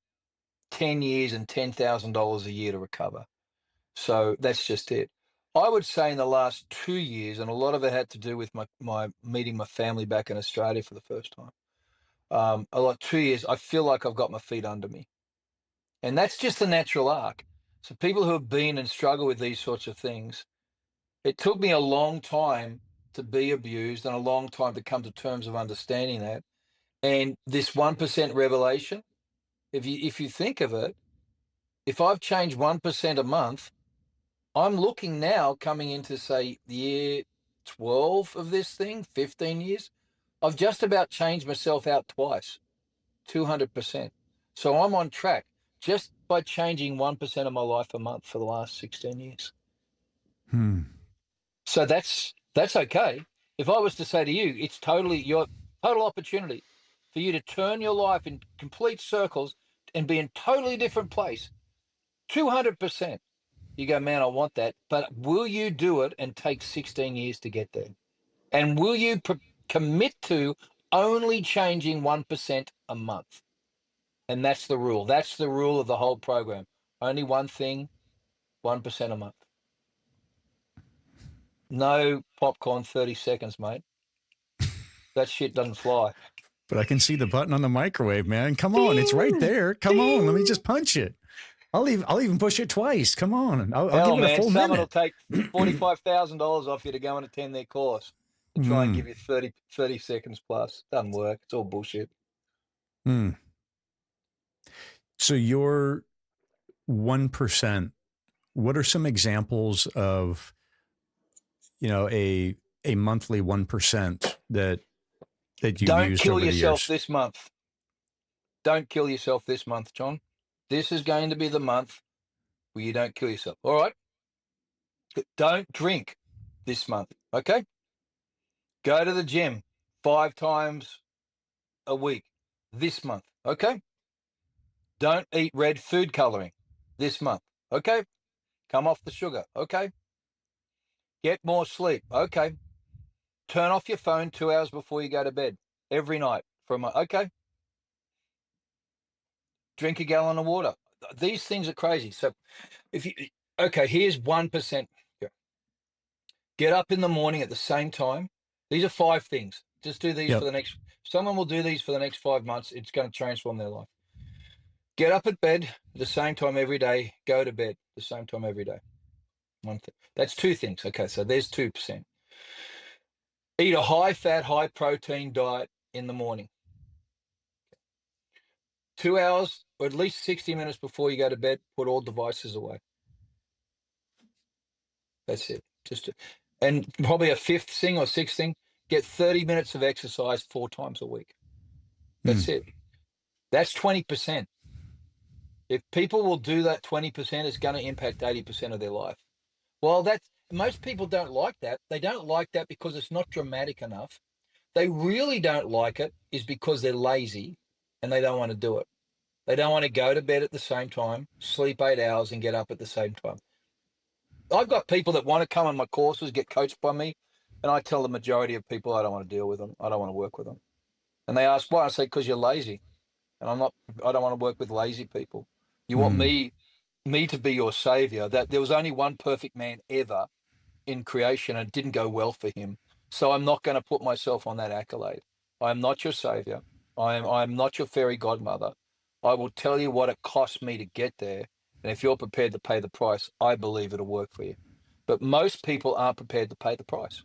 10 years and $10,000 a year to recover. So that's just it. I would say in the last 2 years, and a lot of it had to do with my meeting my family back in Australia for the first time. 2 years, I feel like I've got my feet under me. And that's just the natural arc. So people who have been and struggle with these sorts of things, it took me a long time to be abused and a long time to come to terms of understanding that. And this 1% revelation, if you think of it, if I've changed 1% a month, I'm looking now coming into, say, the year 12 of this thing, 15 years, I've just about changed myself out twice, 200%. So I'm on track just by changing 1% of my life a month for the last 16 years. So that's okay. If I was to say to you, it's totally your total opportunity for you to turn your life in complete circles and be in a totally different place, 200%. You go, man, I want that. But will you do it and take 16 years to get there? And will you commit to only changing 1% a month? And that's the rule. That's the rule of the whole program. Only one thing, 1% a month. No popcorn 30 seconds, mate. That shit doesn't fly. But I can see the button on the microwave, man. Come on, it's right there. Come on, let me just punch it. I'll even push it twice. Come on, I'll give it a full someone minute. will take $45,000 off you to go and attend their course and try and give you 30 seconds plus. Doesn't work. It's all bullshit. So your 1%, what are some examples of, a monthly 1% that you Don't used kill over the yourself years? this month. Don't kill yourself this month, John. This is going to be the month where you don't kill yourself. All right? Don't drink this month, okay? Go to the gym 5 times a week this month, okay? Don't eat red food coloring this month, okay? Come off the sugar, okay? Get more sleep, okay? Turn off your phone 2 hours before you go to bed every night for a month, okay? Drink a gallon of water. These things are crazy. So okay, here's 1%. Get up in the morning at the same time. These are 5 things. Just do these for the next, someone will do these for the next 5 months. It's going to transform their life. Get up at bed at the same time every day. Go to bed at the same time every day. One thing. That's 2 things. Okay, so there's 2%. Eat a high-fat, high-protein diet in the morning. 2 hours or at least 60 minutes before you go to bed, put all devices away. That's it. And probably a 5th thing or 6th thing, get 30 minutes of exercise 4 times a week. That's it. That's 20%. If people will do that 20%, it's going to impact 80% of their life. Well, most people don't like that. They don't like that because it's not dramatic enough. They really don't like it is because they're lazy and they don't want to do it. They don't want to go to bed at the same time, sleep 8 hours and get up at the same time. I've got people that want to come on my courses, get coached by me, and I tell the majority of people I don't want to deal with them. I don't want to work with them. And they ask why. I say, because you're lazy. And I don't want to work with lazy people. You want me to be your savior. That there was only one perfect man ever in creation and it didn't go well for him. So I'm not going to put myself on that accolade. I am not your savior. I'm not your fairy godmother. I will tell you what it cost me to get there. And if you're prepared to pay the price, I believe it'll work for you. But most people aren't prepared to pay the price.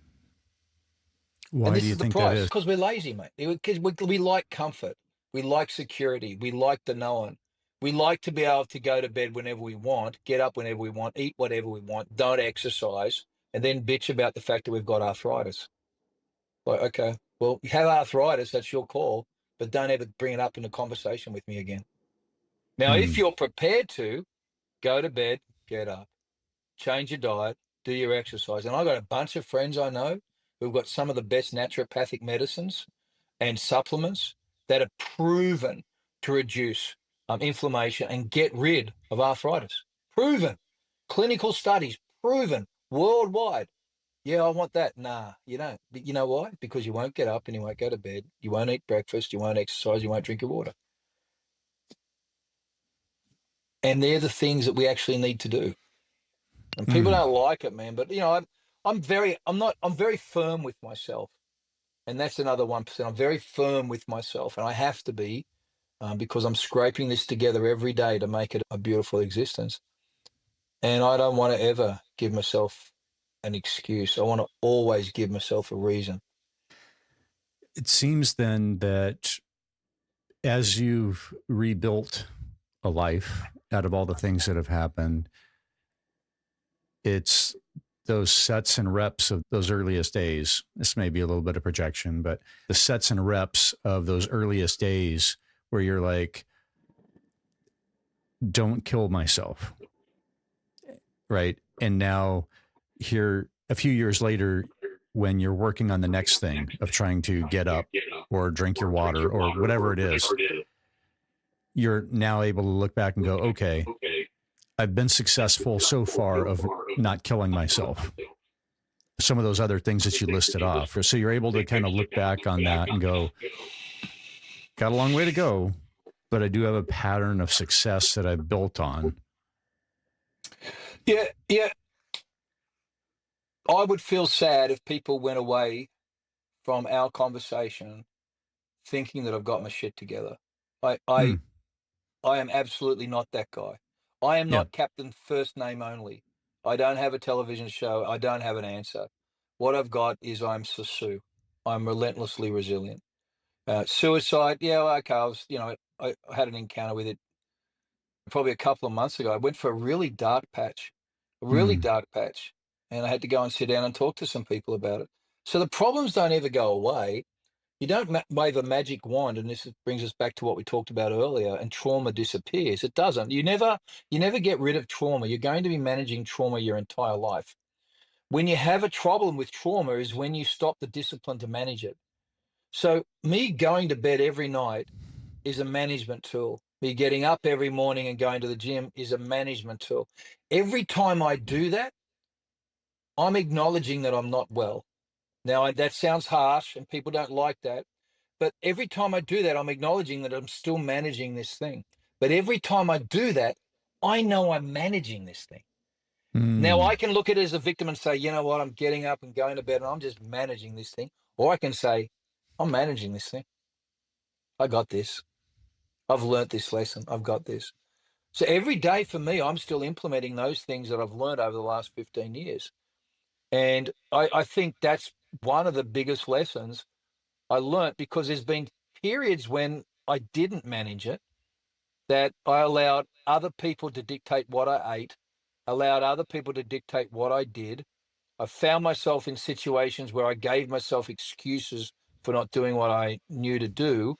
Why do you think that is? Because we're lazy, mate. Because we like comfort. We like security. We like the known. We like to be able to go to bed whenever we want, get up whenever we want, eat whatever we want, don't exercise, and then bitch about the fact that we've got arthritis. Like, okay, well, you have arthritis, that's your call, but don't ever bring it up in a conversation with me again. Now, if you're prepared to, go to bed, get up, change your diet, do your exercise. And I've got a bunch of friends I know who've got some of the best naturopathic medicines and supplements that are proven to reduce inflammation and get rid of arthritis. Proven. Clinical studies, proven worldwide. Yeah, I want that. Nah, you don't. But you know why? Because you won't get up and you won't go to bed. You won't eat breakfast. You won't exercise. You won't drink your water. And they're the things that we actually need to do. And people don't like it, man. But I'm very firm with myself. And that's another 1%. I'm very firm with myself, and I have to be because I'm scraping this together every day to make it a beautiful existence. And I don't want to ever give myself an excuse. I want to always give myself a reason. It seems then that as you've rebuilt a life out of all the things that have happened, it's those sets and reps of those earliest days. This may be a little bit of projection, but the sets and reps of those earliest days where you're like, don't kill myself. Right. And now here a few years later, when you're working on the next thing of trying to get up or drink your water or whatever it is, you're now able to look back and go, okay, I've been successful so far of not killing myself. Some of those other things that you listed off. So you're able to kind of look back on that and go, got a long way to go, but I do have a pattern of success that I've built on. Yeah. I would feel sad if people went away from our conversation thinking that I've got my shit together. I am absolutely not that guy. I am not Captain First Name Only. I don't have a television show. I don't have an answer. What I've got is I'm Sasu. I'm relentlessly resilient. Suicide, yeah, okay. I had an encounter with it probably a couple of months ago. I went for a really dark patch, and I had to go and sit down and talk to some people about it. So the problems don't ever go away. You don't wave a magic wand, and brings us back to what we talked about earlier, and trauma disappears. It doesn't. You never get rid of trauma. You're going to be managing trauma your entire life. When you have a problem with trauma is when you stop the discipline to manage it. So me going to bed every night is a management tool. Me getting up every morning and going to the gym is a management tool. Every time I do that, I'm acknowledging that I'm not well. Now, that sounds harsh and people don't like that. But every time I do that, I'm acknowledging that I'm still managing this thing. But every time I do that, I know I'm managing this thing. Now, I can look at it as a victim and say, you know what, I'm getting up and going to bed and I'm just managing this thing. Or I can say, I'm managing this thing. I got this. I've learnt this lesson. I've got this. So every day for me, I'm still implementing those things that I've learned over the last 15 years. And I think that's one of the biggest lessons I learnt, because there's been periods when I didn't manage it, that I allowed other people to dictate what I ate, allowed other people to dictate what I did. I found myself in situations where I gave myself excuses for not doing what I knew to do.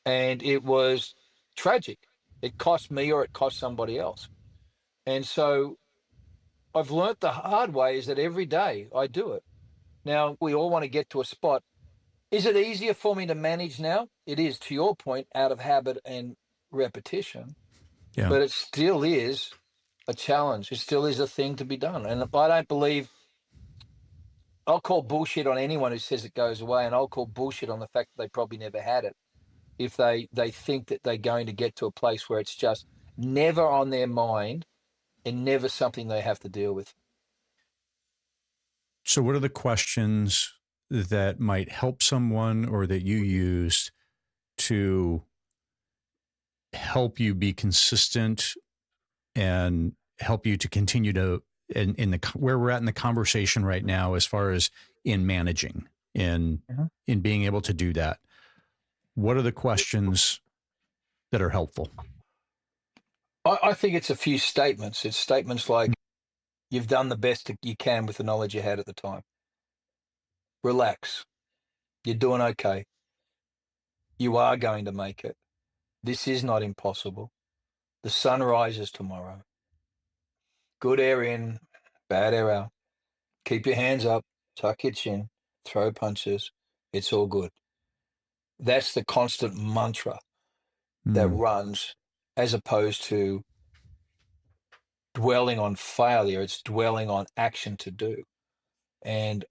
And it was tragic. It cost me or it cost somebody else. And so I've learnt the hard way is that every day I do it. Now, we all want to get to a spot. Is it easier for me to manage now? It is, to your point, out of habit and repetition. Yeah. But it still is a challenge. It still is a thing to be done. And I don't believe, I'll call bullshit on anyone who says it goes away, and I'll call bullshit on the fact that they probably never had it if they think that they're going to get to a place where it's just never on their mind and never something they have to deal with. So what are the questions that might help someone or that you used to help you be consistent and help you to continue to in the where we're at in the conversation right now as far as in managing in being able to do that? What are the questions that are helpful? I think it's a few statements. It's statements like, you've done the best you can with the knowledge you had at the time. Relax. You're doing okay. You are going to make it. This is not impossible. The sun rises tomorrow. Good air in, bad air out. Keep your hands up, tuck your chin, throw punches. It's all good. That's the constant mantra that runs, as opposed to dwelling on failure. It's dwelling on action to do. And,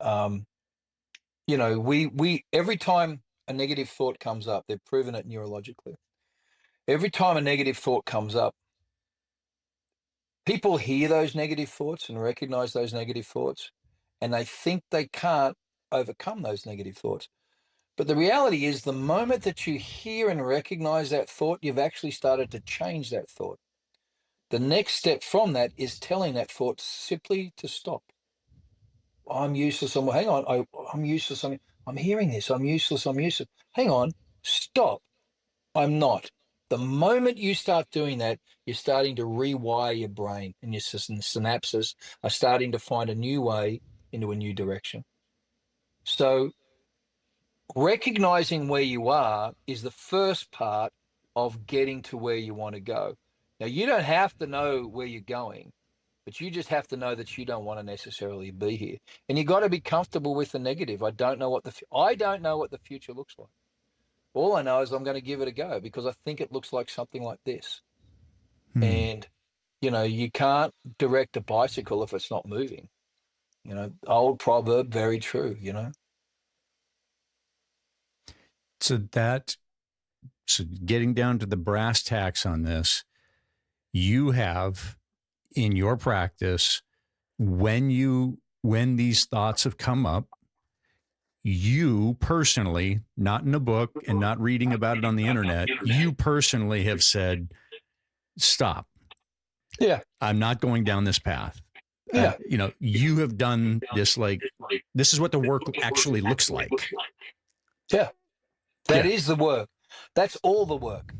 you know, we every time a negative thought comes up, they've proven it neurologically. Every time a negative thought comes up, people hear those negative thoughts and recognize those negative thoughts, and they think they can't overcome those negative thoughts. But the reality is, the moment that you hear and recognize that thought, you've actually started to change that thought. The next step from that is telling that thought simply to stop. I'm useless. Hang on. I'm useless. I'm hearing this. I'm useless. I'm useless. Hang on. Stop. I'm not. The moment you start doing that, you're starting to rewire your brain, and your synapses are starting to find a new way into a new direction. So recognizing where you are is the first part of getting to where you want to go. Now, you don't have to know where you're going, but you just have to know that you don't want to necessarily be here. And you got to be comfortable with the negative. I don't know what the future looks like. All I know is I'm going to give it a go because I think it looks like something like this. And, you know, you can't direct a bicycle if it's not moving. You know, old proverb, very true, you know. So getting down to the brass tacks on this, you have in your practice, when these thoughts have come up, you personally, not in a book and not reading about it on the internet, you personally have said, stop. Yeah. I'm not going down this path. Yeah. You know, you have done this, like, this is what the work actually looks like. Yeah. That is the work. That's all the work.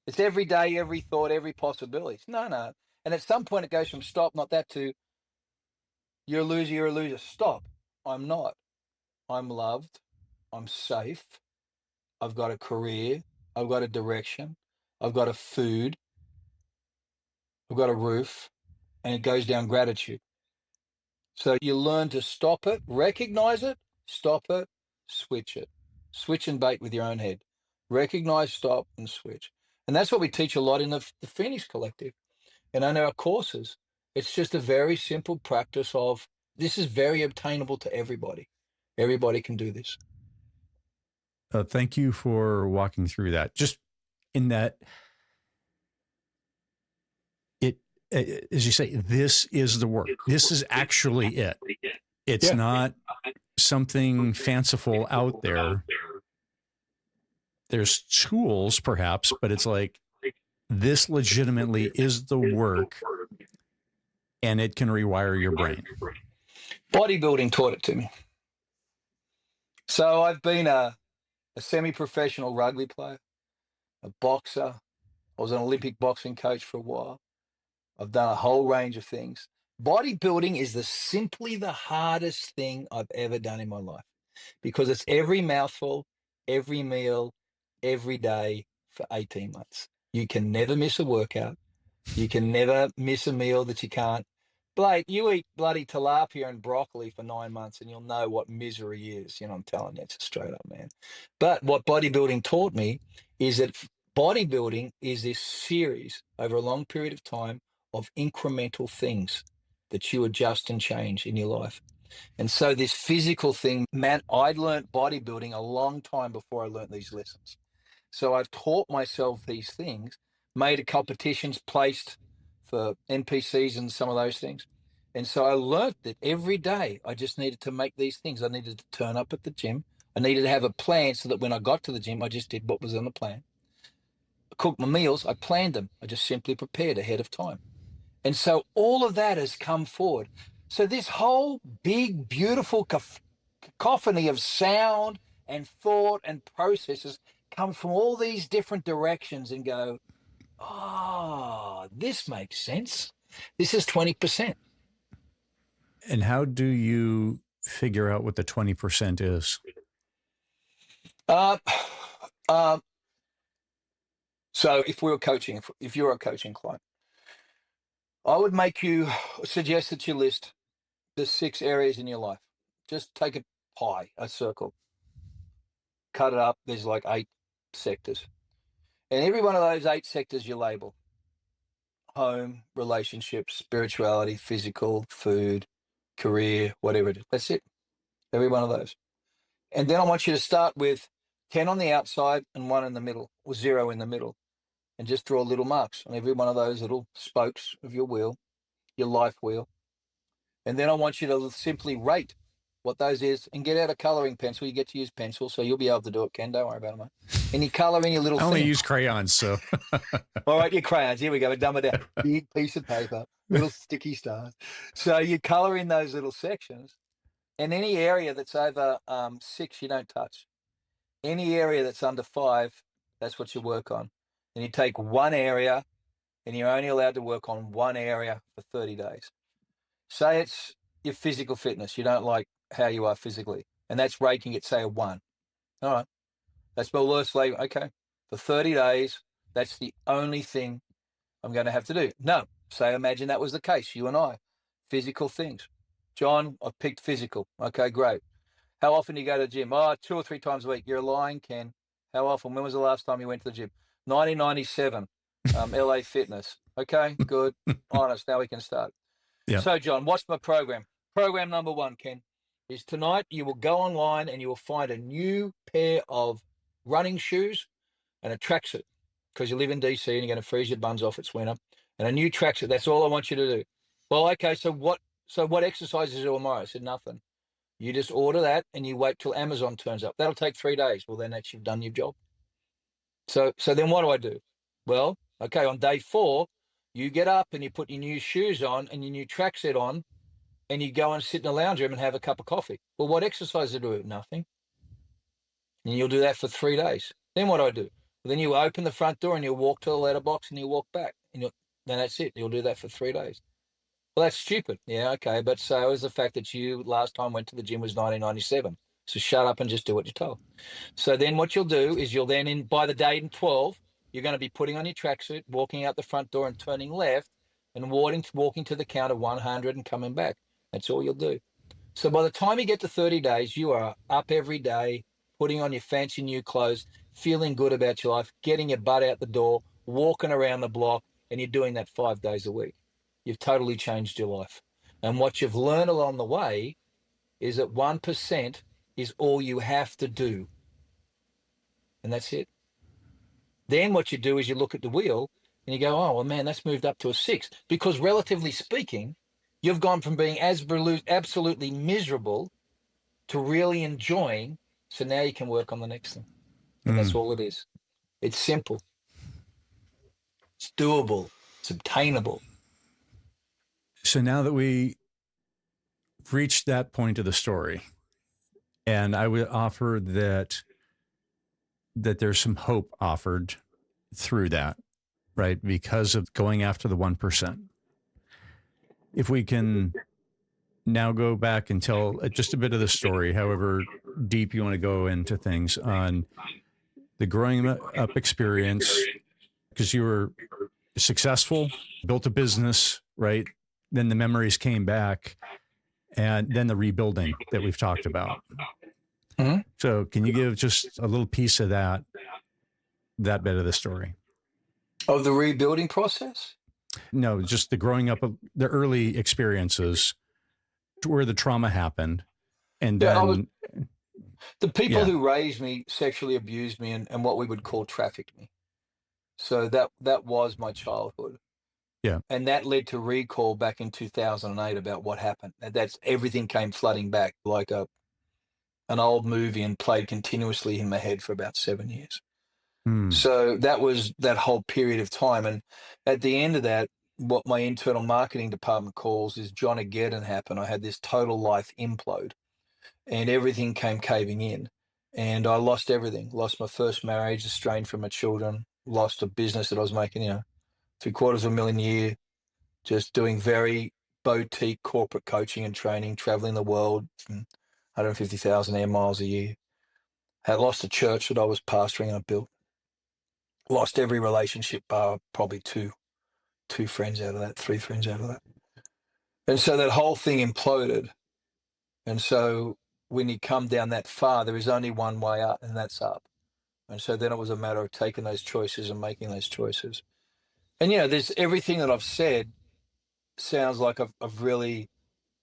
It's every day, every thought, every possibility. No. And at some point it goes from stop, not that, to you're a loser, you're a loser. Stop. I'm not. I'm loved. I'm safe, I've got a career, I've got a direction, I've got a food, I've got a roof, and it goes down gratitude. So you learn to stop it, recognize it, stop it, switch it. Switch and bait with your own head. Recognize, stop, and switch. And that's what we teach a lot in the Phoenix Collective and in our courses. It's just a very simple practice of this is very obtainable to everybody. Everybody can do this. Thank you for walking through that. Just in that, as you say, this is the work. This is actually it. It's not something fanciful out there. There's tools, perhaps, but it's like this legitimately is the work, and it can rewire your brain. Bodybuilding taught it to me. So I've been a semi-professional rugby player, a boxer. I was an Olympic boxing coach for a while. I've done a whole range of things. Bodybuilding is simply the hardest thing I've ever done in my life because it's every mouthful, every meal, every day for 18 months. You can never miss a workout. You can never miss a meal that you can't. Blake, you eat bloody tilapia and broccoli for 9 months and you'll know what misery is. You know, I'm telling you, it's straight up, man. But what bodybuilding taught me is that bodybuilding is this series over a long period of time of incremental things that you adjust and change in your life. And so this physical thing, man, I learned bodybuilding a long time before I learned these lessons. So I've taught myself these things, made competitions, placed for NPCs and some of those things. And so I learned that every day I just needed to make these things. I needed to turn up at the gym. I needed to have a plan so that when I got to the gym, I just did what was on the plan. I cooked my meals, I planned them. I just simply prepared ahead of time. And so all of that has come forward. So this whole big, beautiful cacophony of sound and thought and processes come from all these different directions and go, oh, this makes sense. This is 20%. And how do you figure out what the 20% is? So if we were coaching, if you're a coaching client, I would suggest that you list the 6 areas in your life. Just take a pie, a circle, cut it up. There's like 8 sectors. And every one of those 8 sectors you label: home, relationships, spirituality, physical, food, career, whatever it is. That's it. Every one of those. And then I want you to start with 10 on the outside and 1 in the middle, or 0 in the middle. And just draw little marks on every one of those little spokes of your wheel, your life wheel. And then I want you to simply rate what those is and get out a coloring pencil. You get to use pencil, so you'll be able to do it, Ken. Don't worry about it, mate. And you color in your little I only thing. use crayons, so. All right, your crayons. Here we go. We're done with that. Big piece of paper, little sticky stars. So you color in those little sections, and any area that's over 6, you don't touch. Any area that's under 5, that's what you work on. And you take one area, and you're only allowed to work on one area for 30 days. Say it's your physical fitness. You don't like how you are physically, and that's rating it, say, a 1. All right. That's my worst label. Okay. For 30 days, that's the only thing I'm going to have to do. No. Say, imagine that was the case. You and I, physical things. John, I've picked physical. Okay, great. How often do you go to the gym? 2 or 3 times a week. You're lying, Ken. How often? When was the last time you went to the gym? 1997. LA Fitness. Okay, good. Honest. Now we can start. Yeah. So, John, what's my program? Program number 1, Ken, is tonight you will go online and you will find a new pair of running shoes and a tracksuit, because you live in DC and you're going to freeze your buns off. It's winter. And a new tracksuit. That's all I want you to do. Well, okay, so what exercises do tomorrow? I said, nothing. You just order that and you wait till Amazon turns up. That'll take 3 days. Well, then you've done your job. So then what do? Well, okay, on day 4, you get up and you put your new shoes on and your new tracksuit on, and you go and sit in the lounge room and have a cup of coffee. Well, what exercise do? Nothing. And you'll do that for 3 days. Then what do? Well, then you open the front door and you walk to the letterbox and you walk back. And then that's it. You'll do that for 3 days. Well, that's stupid. Yeah, okay. But so is the fact that you last time went to the gym was 1997. So shut up and just do what you're told. So then what you'll do is you'll then, by the day in 12, you're going to be putting on your tracksuit, walking out the front door and turning left and walking to the count of 100 and coming back. That's all you'll do. So by the time you get to 30 days, you are up every day, putting on your fancy new clothes, feeling good about your life, getting your butt out the door, walking around the block, and you're doing that 5 days a week. You've totally changed your life. And what you've learned along the way is that 1% is all you have to do. And that's it. Then what you do is you look at the wheel and you go, oh, well, man, that's moved up to a 6. Because relatively speaking, you've gone from being absolutely miserable to really enjoying. So now you can work on the next thing. And that's all it is. It's simple. It's doable. It's obtainable. So now that we reached that point of the story, and I would offer that there's some hope offered through that, right? Because of going after the 1%. If we can now go back and tell just a bit of the story, however deep you want to go into things on the growing up experience, because you were successful, built a business, right? Then the memories came back, and then the rebuilding that we've talked about. Mm-hmm. So can you give just a little piece of that bit of the story? Of the rebuilding process? No, just the growing up, the early experiences where the trauma happened. And then the people who raised me sexually abused me and what we would call trafficked me. So that was my childhood. Yeah. And that led to recall back in 2008 about what happened. That's everything came flooding back like an old movie and played continuously in my head for about 7 years. So that was that whole period of time. And at the end of that, what my internal marketing department calls is John-ageddon happened. I had this total life implode and everything came caving in. And I lost everything. Lost my first marriage, estranged from my children, lost a business that I was making, $750,000 a year, just doing very boutique corporate coaching and training, traveling the world, 150,000 air miles a year. Had lost a church that I was pastoring and I built. Lost every relationship bar probably two friends out of that, 3 friends out of that. And so that whole thing imploded. And so when you come down that far, there is only one way up, and that's up. And so then it was a matter of taking those choices and making those choices. And, there's everything that I've said sounds like I've really,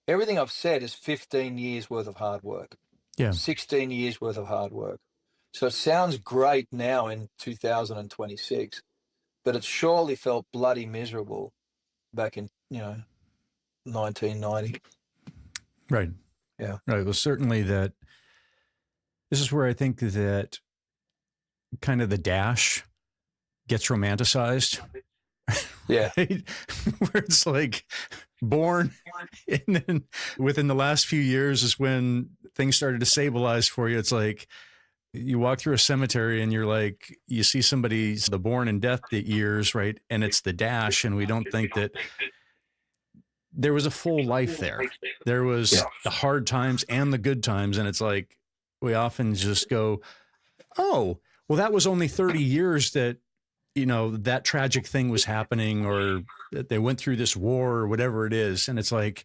everything I've said is 15 years worth of hard work. Yeah. 16 years worth of hard work. So it sounds great now in 2026, but it surely felt bloody miserable back in, 1990. Right. Yeah. Right. Well, certainly that this is where I think that kind of the dash gets romanticized. Yeah. Right? Where it's like born, and then within the last few years is when things started to stabilize for you. It's like you walk through a cemetery and you're like, you see somebody's the born and death years, right? And it's the dash, and we don't think that there was a full life there. There was the hard times and the good times. And it's like, we often just go, oh, well, that was only 30 years that, that tragic thing was happening, or that they went through this war or whatever it is. And it's like,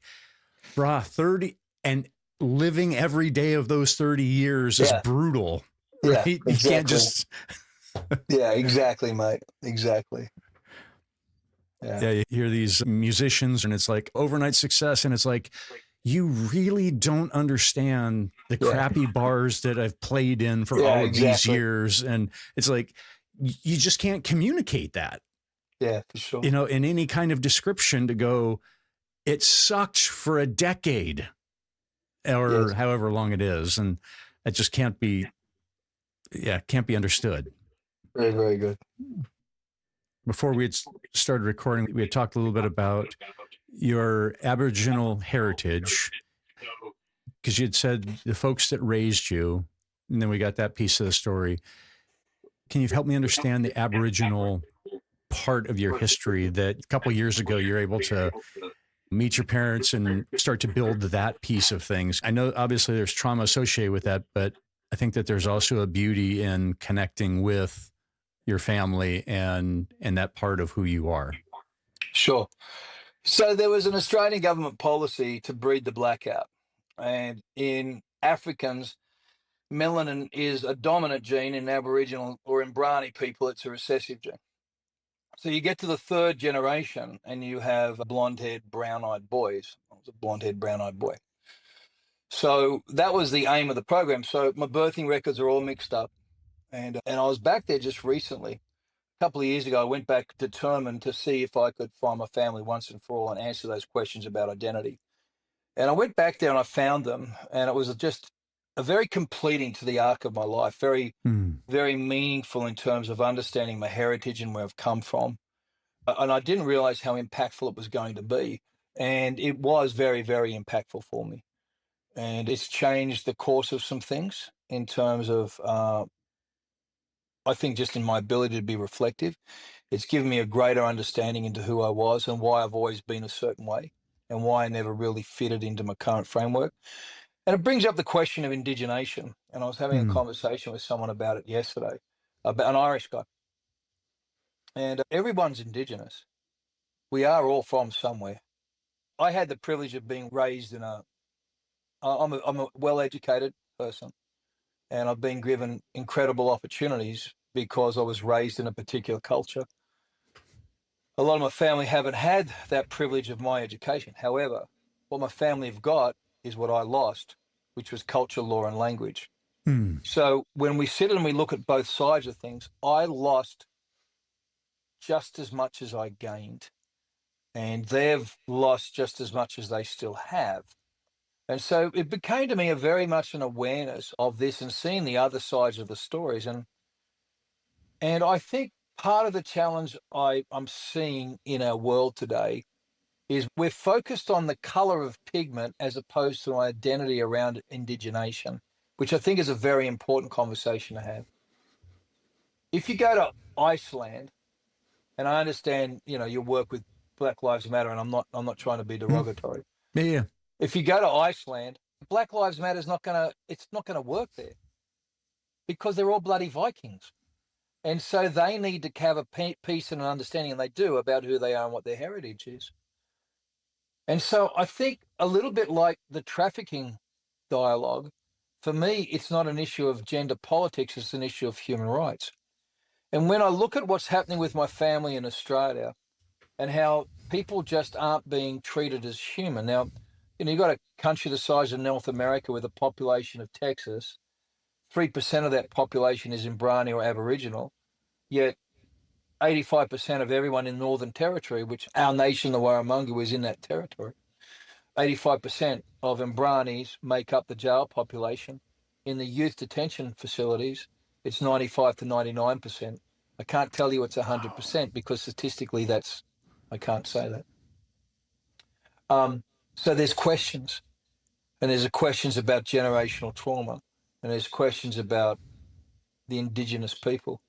30 and living every day of those 30 years is brutal. Right? Yeah, exactly. You can't just. Yeah, exactly, mate. Exactly. Yeah, you hear these musicians and it's like overnight success. And it's like, you really don't understand the crappy bars that I've played in for all of these years. And it's like, you just can't communicate that. Yeah, for sure. In any kind of description to go, it sucked for a decade or however long it is. And it just can't be understood. Very, very good. Before we had started recording, we had talked a little bit about your Aboriginal heritage, because you had said the folks that raised you, and then we got that piece of the story. Can you help me understand the Aboriginal part of your history that a couple of years ago you're able to meet your parents and start to build that piece of things. I know obviously there's trauma associated with that, but I think that there's also a beauty in connecting with your family and that part of who you are. Sure. So there was an Australian government policy to breed the blackout. And in Africans, melanin is a dominant gene. In Aboriginal or in Brahmi people, it's a recessive gene. So you get to the third generation and you have blonde-haired, brown-eyed boys. I was a blonde-haired, brown-eyed boy. So that was the aim of the program. So my birthing records are all mixed up. And I was back there just recently. A couple of years ago, I went back determined to see if I could find my family once and for all and answer those questions about identity. And I went back there and I found them. And it was just a very completing to the arc of my life, very, very meaningful in terms of understanding my heritage and where I've come from. And I didn't realize how impactful it was going to be. And it was very, very impactful for me. And it's changed the course of some things in terms of, I think, just in my ability to be reflective. It's given me a greater understanding into who I was and why I've always been a certain way and why I never really fitted into my current framework. And it brings up the question of indigenation. And I was having a conversation with someone about it yesterday, about an Irish guy. And everyone's indigenous. We are all from somewhere. I had the privilege of being raised in I'm a well-educated person, and I've been given incredible opportunities because I was raised in a particular culture. A lot of my family haven't had that privilege of my education. However, what my family have got is what I lost, which was culture, law, and language. So when we sit and we look at both sides of things, I lost just as much as I gained, and they've lost just as much as they still have. And so it became to me a very much an awareness of this and seeing the other sides of the stories. And I think part of the challenge I'm seeing in our world today is we're focused on the color of pigment as opposed to an identity around indigenation, which I think is a very important conversation to have. If you go to Iceland, and I understand, you work with Black Lives Matter, and I'm not trying to be derogatory. Yeah. If you go to Iceland, Black Lives Matter is it's not gonna work there because they're all bloody Vikings. And so they need to have a peace and an understanding, and they do, about who they are and what their heritage is. And so I think a little bit like the trafficking dialogue, for me, it's not an issue of gender politics, it's an issue of human rights. And when I look at what's happening with my family in Australia and how people just aren't being treated as human. Now, you've got a country the size of North America with a population of Texas. 3% of that population is in Brahmi or Aboriginal, yet 85% of everyone in Northern Territory, which our nation, the Warramunga, is in that territory. 85% of Mbranis make up the jail population. In the youth detention facilities, it's 95 to 99%. I can't tell you it's 100% because statistically I can't say that. So there's questions, and there's questions about generational trauma, and there's questions about the Indigenous people.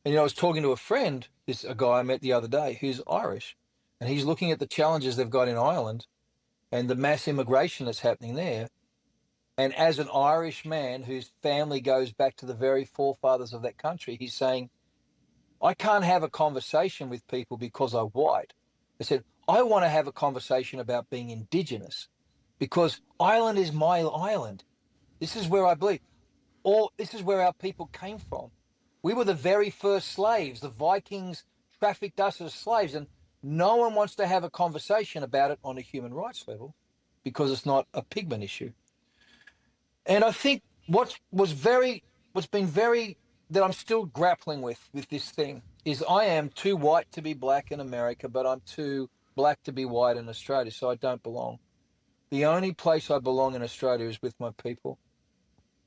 And I was talking to a friend, a guy I met the other day who's Irish, and he's looking at the challenges they've got in Ireland and the mass immigration that's happening there. And as an Irish man whose family goes back to the very forefathers of that country, he's saying, I can't have a conversation with people because I'm white. I said, I want to have a conversation about being Indigenous because Ireland is my island. This is where I believe. Or this is where our people came from. We were the very first slaves. The Vikings trafficked us as slaves, and no one wants to have a conversation about it on a human rights level because it's not a pigment issue. And I think that I'm still grappling with this thing is I am too white to be black in America, but I'm too black to be white in Australia, so I don't belong. The only place I belong in Australia is with my people.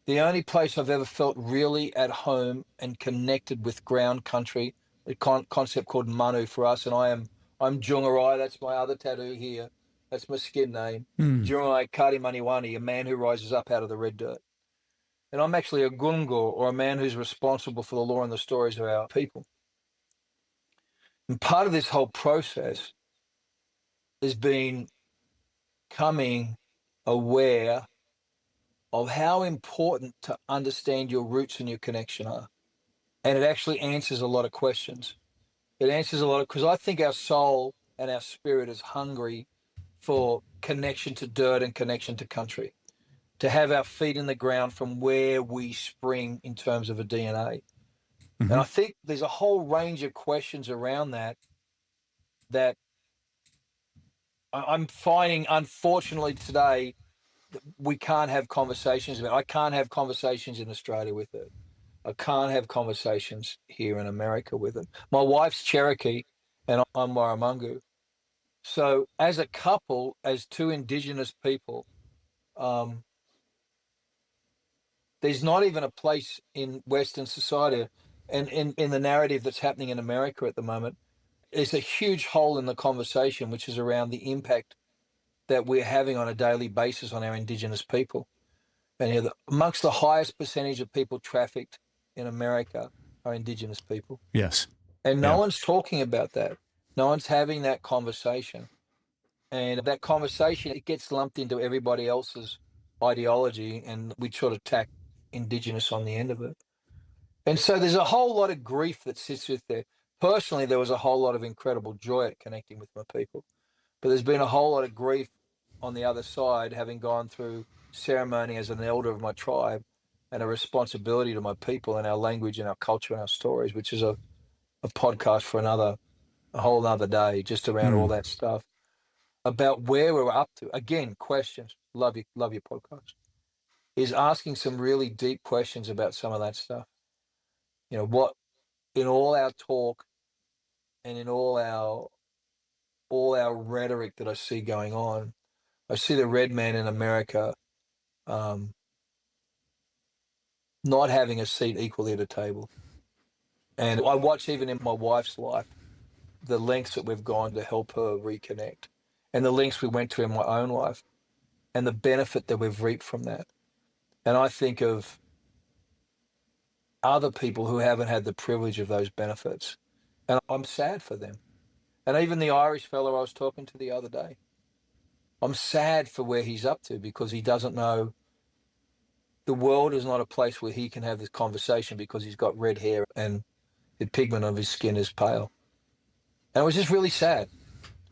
The only place I've ever felt really at home and connected with ground country, a concept called manu for us, and I'm Jungarai, that's my other tattoo here. That's my skin name. Jungarai Kari Maniwani, a man who rises up out of the red dirt. And I'm actually a gungur, or a man who's responsible for the law and the stories of our people. And part of this whole process has been becoming aware of how important to understand your roots and your connection are. And it actually answers a lot of questions. It answers a lot of, because I think our soul and our spirit is hungry for connection to dirt and connection to country, to have our feet in the ground from where we spring in terms of a DNA. And I think there's a whole range of questions around that I'm finding, unfortunately, today, that we can't have conversations about. I can't have conversations in Australia with it. I can't have conversations here in America with it. My wife's Cherokee and I'm Warramungu. So as a couple, as two Indigenous people, there's not even a place in Western society and in the narrative that's happening in America at the moment. There's a huge hole in the conversation, which is around the impact that we're having on a daily basis on our Indigenous people. And here, amongst the highest percentage of people trafficked in America are Indigenous people. Yes. And no one's talking about that. No one's having that conversation. And that conversation, it gets lumped into everybody else's ideology, and we sort of tack Indigenous on the end of it. And so there's a whole lot of grief that sits with there. Personally, there was a whole lot of incredible joy at connecting with my people. But there's been a whole lot of grief on the other side, having gone through ceremony as an elder of my tribe and a responsibility to my people and our language and our culture and our stories, which is a podcast for a whole other day, just around all that stuff, about where we're up to. Again, questions. Love your podcast. Is asking some really deep questions about some of that stuff. You know, what in all our talk and in all our rhetoric that I see going on, I see the red man in America not having a seat equally at a table. And I watch, even in my wife's life, the lengths that we've gone to help her reconnect and the lengths we went to in my own life and the benefit that we've reaped from that. And I think of other people who haven't had the privilege of those benefits, and I'm sad for them. And even the Irish fellow I was talking to the other day, I'm sad for where he's up to, because he doesn't know the world is not a place where he can have this conversation because he's got red hair and the pigment of his skin is pale. And it was just really sad.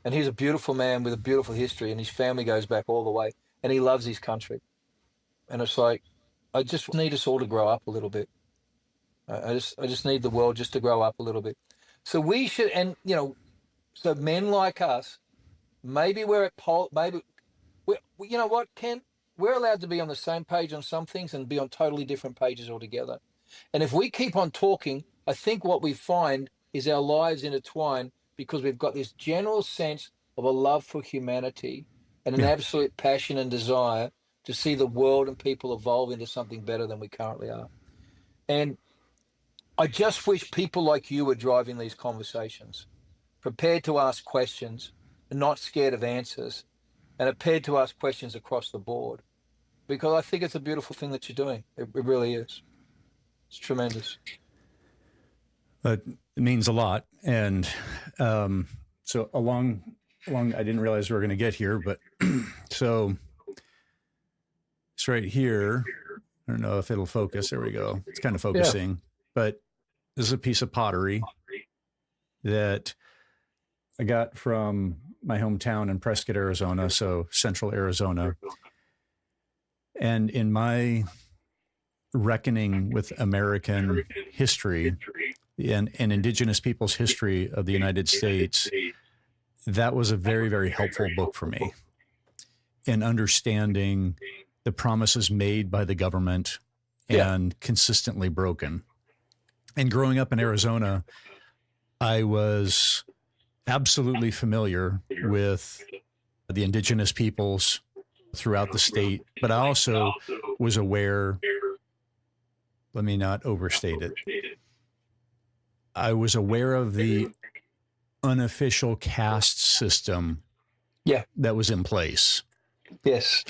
And he's a beautiful man with a beautiful history, and his family goes back all the way, and he loves his country. And it's like, I just need us all to grow up a little bit. I just need the world just to grow up a little bit. So we should, and so men like us, maybe we're at maybe you know what, Ken? We're allowed to be on the same page on some things and be on totally different pages altogether. And if we keep on talking, I think what we find is our lives intertwine, because we've got this general sense of a love for humanity and an absolute passion and desire to see the world and people evolve into something better than we currently are. And I just wish people like you were driving these conversations, prepared to ask questions and not scared of answers, and prepared to ask questions across the board, because I think it's a beautiful thing that you're doing. It really is. It's tremendous. It means a lot. And so along, I didn't realize we were going to get here, but so it's right here. I don't know if it'll focus. There we go. It's kind of focusing, but this is a piece of pottery that I got from my hometown in Prescott, Arizona. So central Arizona. And in my reckoning with American history and Indigenous people's history of the United States, that was a very, very helpful book for me in understanding the promises made by the government and consistently broken. And growing up in Arizona, I was absolutely familiar with the Indigenous peoples throughout the state, but I also was aware, let me not overstate it, I was aware of the unofficial caste system that was in place. Yes.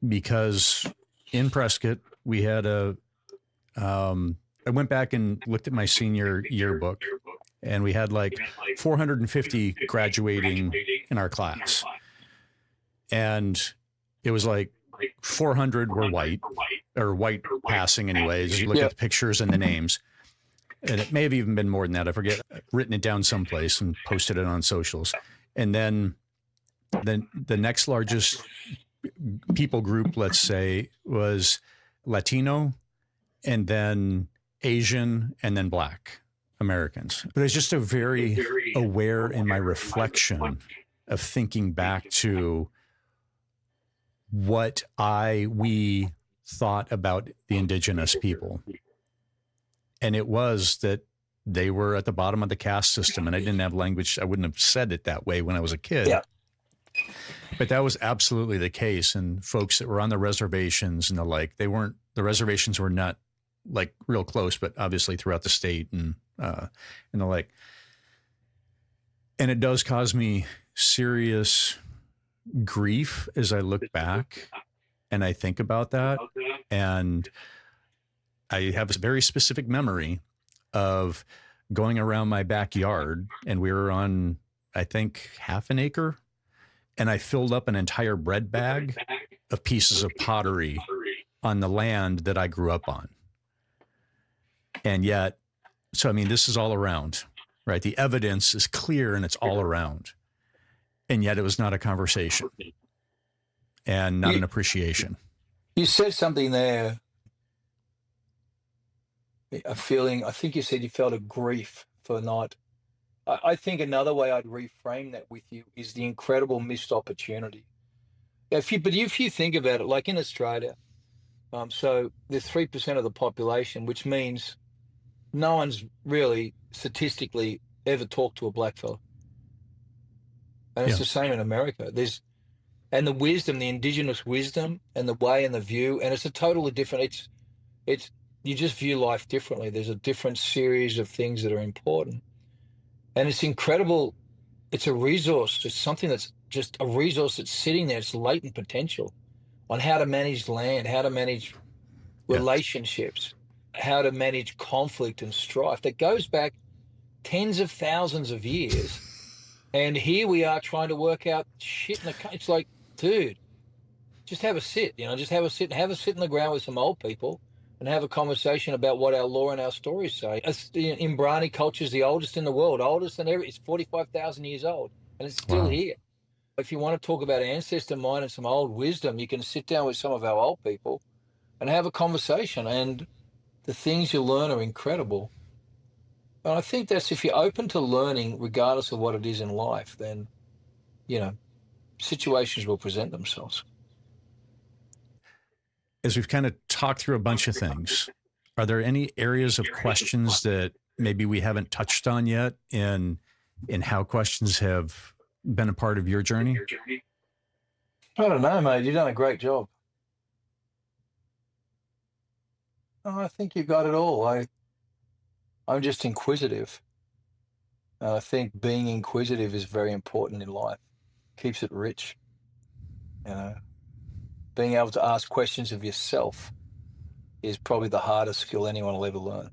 Because in Prescott, we had I went back and looked at my senior yearbook, and we had like 450 graduating in our class. And it was like 400 were white, or white passing anyways. You look at the pictures and the names. And it may have even been more than that. I forget. I've written it down someplace and posted it on socials. And then the next largest people group, let's say, was Latino, and then Asian, and then Black Americans. But it's just a very aware in my reflection of thinking back to what we thought about the indigenous people. And it was that they were at the bottom of the caste system, and I didn't have language. I wouldn't have said it that way when I was a kid. Yeah. But that was absolutely the case. And folks that were on the reservations and the like, the reservations were not like real close, but obviously throughout the state and the like. And it does cause me serious grief as I look back and I think about that. And I have a very specific memory of going around my backyard, and we were on, I think, half an acre. And I filled up an entire bread bag of pieces of pottery on the land that I grew up on. And yet, so, I mean, this is all around, right? The evidence is clear and it's all around. And yet it was not a conversation and not an appreciation. You said something there, a feeling, I think you said you felt a grief for not, I think another way I'd reframe that with you is the incredible missed opportunity. If you think about it, like in Australia, so there's 3% of the population, which means no one's really statistically ever talked to a black fella. And it's the same in America. And the wisdom, the indigenous wisdom and the way and the view, and it's a totally different, it's you just view life differently. There's a different series of things that are important. And it's incredible. It's a resource. It's something that's just a resource that's sitting there. It's latent potential on how to manage land, how to manage relationships, how to manage conflict and strife that goes back tens of thousands of years. And here we are trying to work out shit. It's like, dude, just have a sit, just have a sit in the ground with some old people and have a conversation about what our law and our stories say. Imbrani culture is the oldest in the world, oldest than ever. It's 45,000 years old, and it's still here. If you want to talk about ancestor mind and some old wisdom, you can sit down with some of our old people and have a conversation, and the things you learn are incredible. And I think that's, if you're open to learning, regardless of what it is in life, then, situations will present themselves. As we've kind of talked through a bunch of things, are there any areas of questions that maybe we haven't touched on yet in how questions have been a part of your journey? I don't know, mate. You've done a great job. I think you got it all. I'm just inquisitive. And I think being inquisitive is very important in life. Keeps it rich. Being able to ask questions of yourself is probably the hardest skill anyone will ever learn.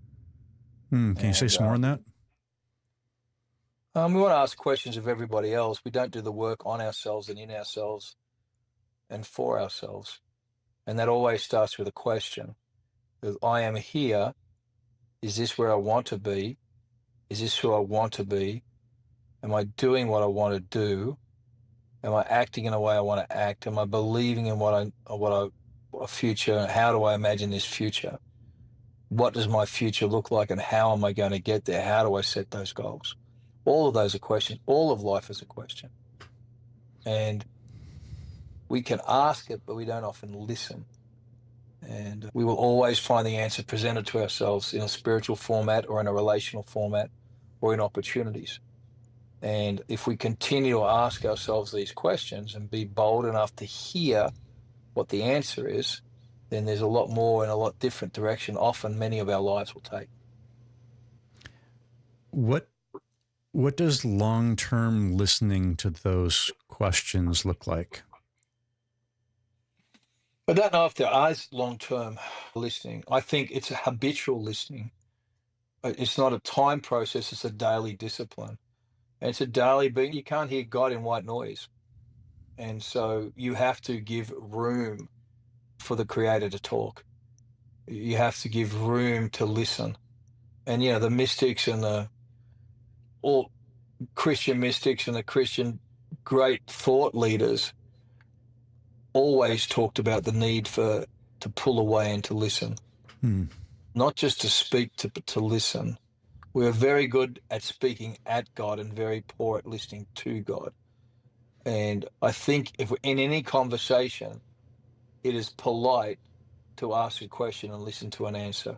Can you say some more on that? We want to ask questions of everybody else. We don't do the work on ourselves and in ourselves and for ourselves. And that always starts with a question. I am here. Is this where I want to be? Is this who I want to be? Am I doing what I want to do? Am I acting in a way I want to act? Am I believing in a future? How do I imagine this future? What does my future look like, and how am I going to get there? How do I set those goals? All of those are questions. All of life is a question. And we can ask it, but we don't often listen. And we will always find the answer presented to ourselves in a spiritual format or in a relational format or in opportunities. And if we continue to ask ourselves these questions and be bold enough to hear what the answer is, then there's a lot more and a lot different direction often many of our lives will take. What does long-term listening to those questions look like? I don't know if there is long-term listening. I think it's a habitual listening. It's not a time process, it's a daily discipline. And it's a daily being. You can't hear God in white noise. And so you have to give room for the Creator to talk. You have to give room to listen. And, the mystics and all Christian mystics and the Christian great thought leaders always talked about the need to pull away and to listen. Not just to speak, but to listen. We're very good at speaking at God and very poor at listening to God. And I think if in any conversation, it is polite to ask a question and listen to an answer.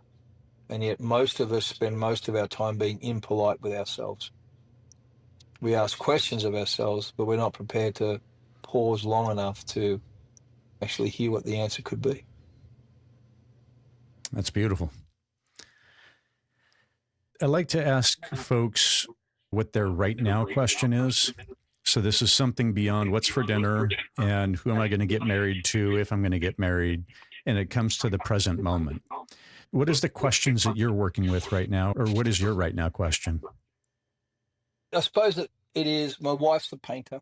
And yet most of us spend most of our time being impolite with ourselves. We ask questions of ourselves, but we're not prepared to pause long enough to actually hear what the answer could be. That's beautiful. I like to ask folks what their right now question is. So this is something beyond what's for dinner and who am I going to get married to if I'm going to get married. And it comes to the present moment. What is the questions that you're working with right now? Or what is your right now question? I suppose that it is, my wife's a painter.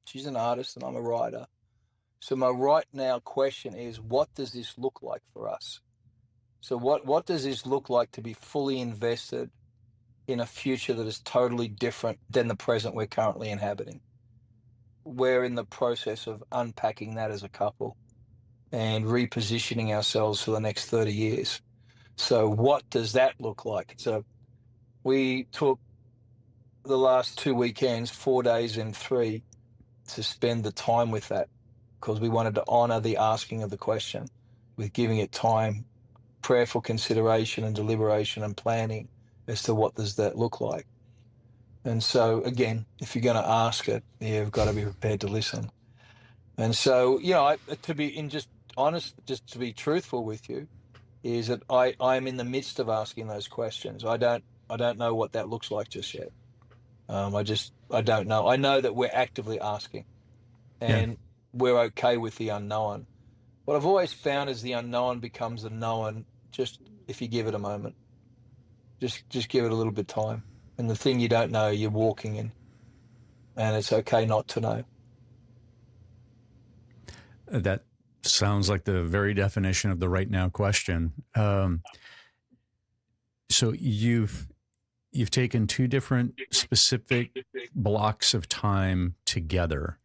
She's an artist and I'm a writer. So my right now question is, what does this look like for us? So what does this look like to be fully invested in a future that is totally different than the present we're currently inhabiting? We're in the process of unpacking that as a couple and repositioning ourselves for the next 30 years. So what does that look like? So we took the last 2 weekends, 4 days and 3, to spend the time with that because we wanted to honor the asking of the question with giving it time, prayerful consideration and deliberation and planning as to what does that look like. And so, again, if you're going to ask it, you've got to be prepared to listen. And so, to be just honest, just to be truthful with you, is that I'm in the midst of asking those questions. I don't know what that looks like just yet. I don't know. I know that we're actively asking, and we're okay with the unknown. What I've always found is the unknown becomes the known just if you give it a moment. Just give it a little bit of time. And the thing you don't know, you're walking in. And it's okay not to know. That sounds like the very definition of the right now question. So you've taken two different specific blocks of time together.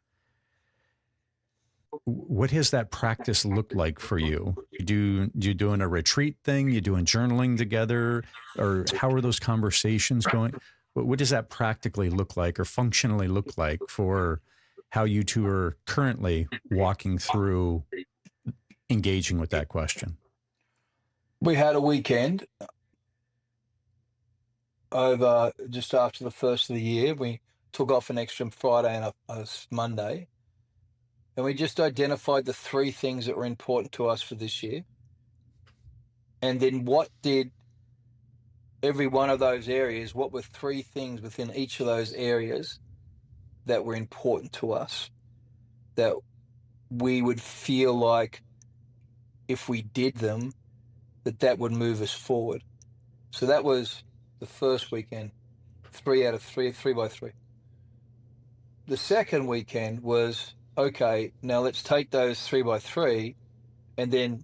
What has that practice looked like for you? You doing a retreat thing? You doing journaling together? Or how are those conversations going? What does that practically look like or functionally look like for how you two are currently walking through engaging with that question? We had a weekend over just after the first of the year. We took off an extra Friday and a Monday. And we just identified the 3 things that were important to us for this year. And then what did every one of those areas, what were 3 things within each of those areas that were important to us, that we would feel like if we did them, that would move us forward. So that was the first weekend, 3 out of 3 by 3. The second weekend was, okay, now let's take those 3 by 3 and then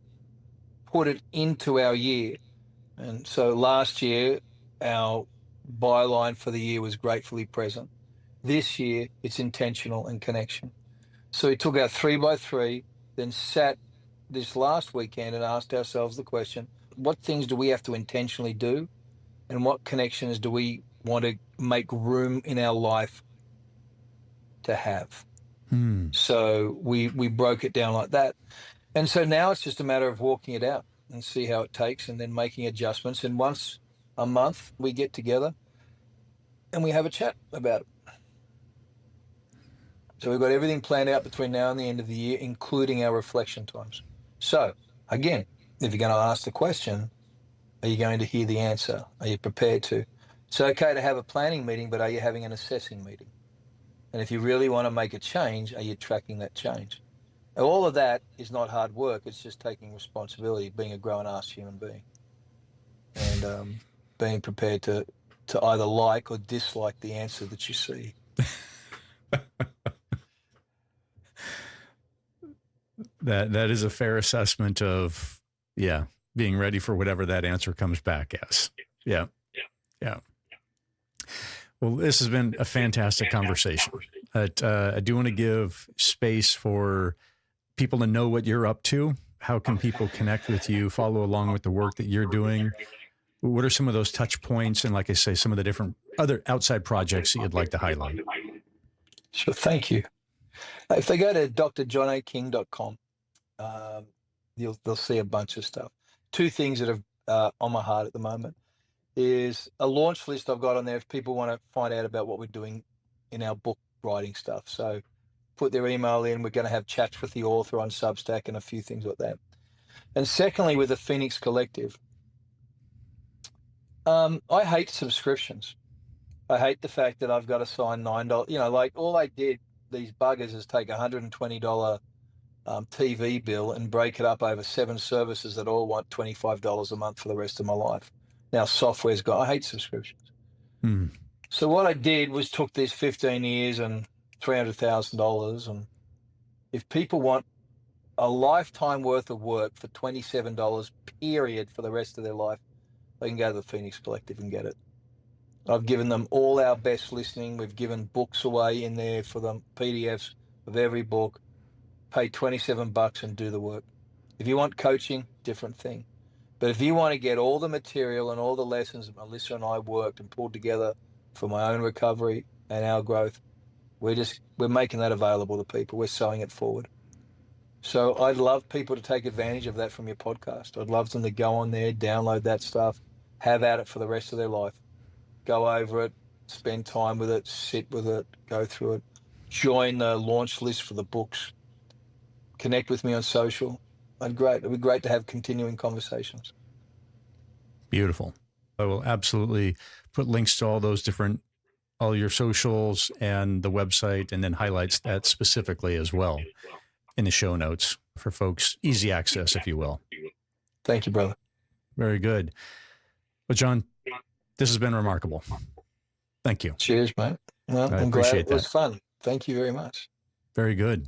put it into our year. And so last year, our byline for the year was gratefully present. This year, it's intentional and connection. So we took our 3 by 3, then sat this last weekend and asked ourselves the question, what things do we have to intentionally do? And what connections do we want to make room in our life to have? So we broke it down like that. And so now it's just a matter of walking it out and see how it takes and then making adjustments. And once a month we get together and we have a chat about it. So we've got everything planned out between now and the end of the year, including our reflection times. So again, if you're going to ask the question, are you going to hear the answer? Are you prepared to? It's okay to have a planning meeting, but are you having an assessing meeting? And if you really want to make a change, are you tracking that change? All of that is not hard work. It's just taking responsibility, being a grown-ass human being, and being prepared to either like or dislike the answer that you see. That is a fair assessment of, being ready for whatever that answer comes back as. Yeah. Yeah. Well, this has been a fantastic conversation. I do want to give space for people to know what you're up to. How can people connect with you, follow along with the work that you're doing? What are some of those touch points? And like I say, some of the different other outside projects that you'd like to highlight? Sure. Thank you. If they go to drjohnaking.com, they'll see a bunch of stuff. Two things that are on my heart at the moment is a launch list I've got on there if people want to find out about what we're doing in our book writing stuff. So put their email in. We're going to have chats with the author on Substack and a few things like that. And secondly, with the Phoenix Collective, I hate subscriptions. I hate the fact that I've got to sign $9. Like all I did, these buggers, is take $120 TV bill and break it up over 7 services that all want $25 a month for the rest of my life. Now software's got, I hate subscriptions. So what I did was took these 15 years and $300,000. And if people want a lifetime worth of work for $27 period for the rest of their life, they can go to the Phoenix Collective and get it. I've given them all our best listening. We've given books away in there for them, PDFs of every book. Pay $27 and do the work. If you want coaching, different thing. But if you want to get all the material and all the lessons that Melissa and I worked and pulled together for my own recovery and our growth, we're making that available to people. We're selling it forward. So I'd love people to take advantage of that from your podcast. I'd love them to go on there, download that stuff, have at it for the rest of their life. Go over it, spend time with it, sit with it, go through it, join the launch list for the books, connect with me on social. It'd be great to have continuing conversations. Beautiful. I will absolutely put links to all your socials and the website, and then highlights that specifically as well in the show notes for folks. Easy access, if you will. Thank you, brother. Very good. Well, John, this has been remarkable. Thank you. Cheers, mate. Well, I'm glad it was fun. Thank you very much. Very good.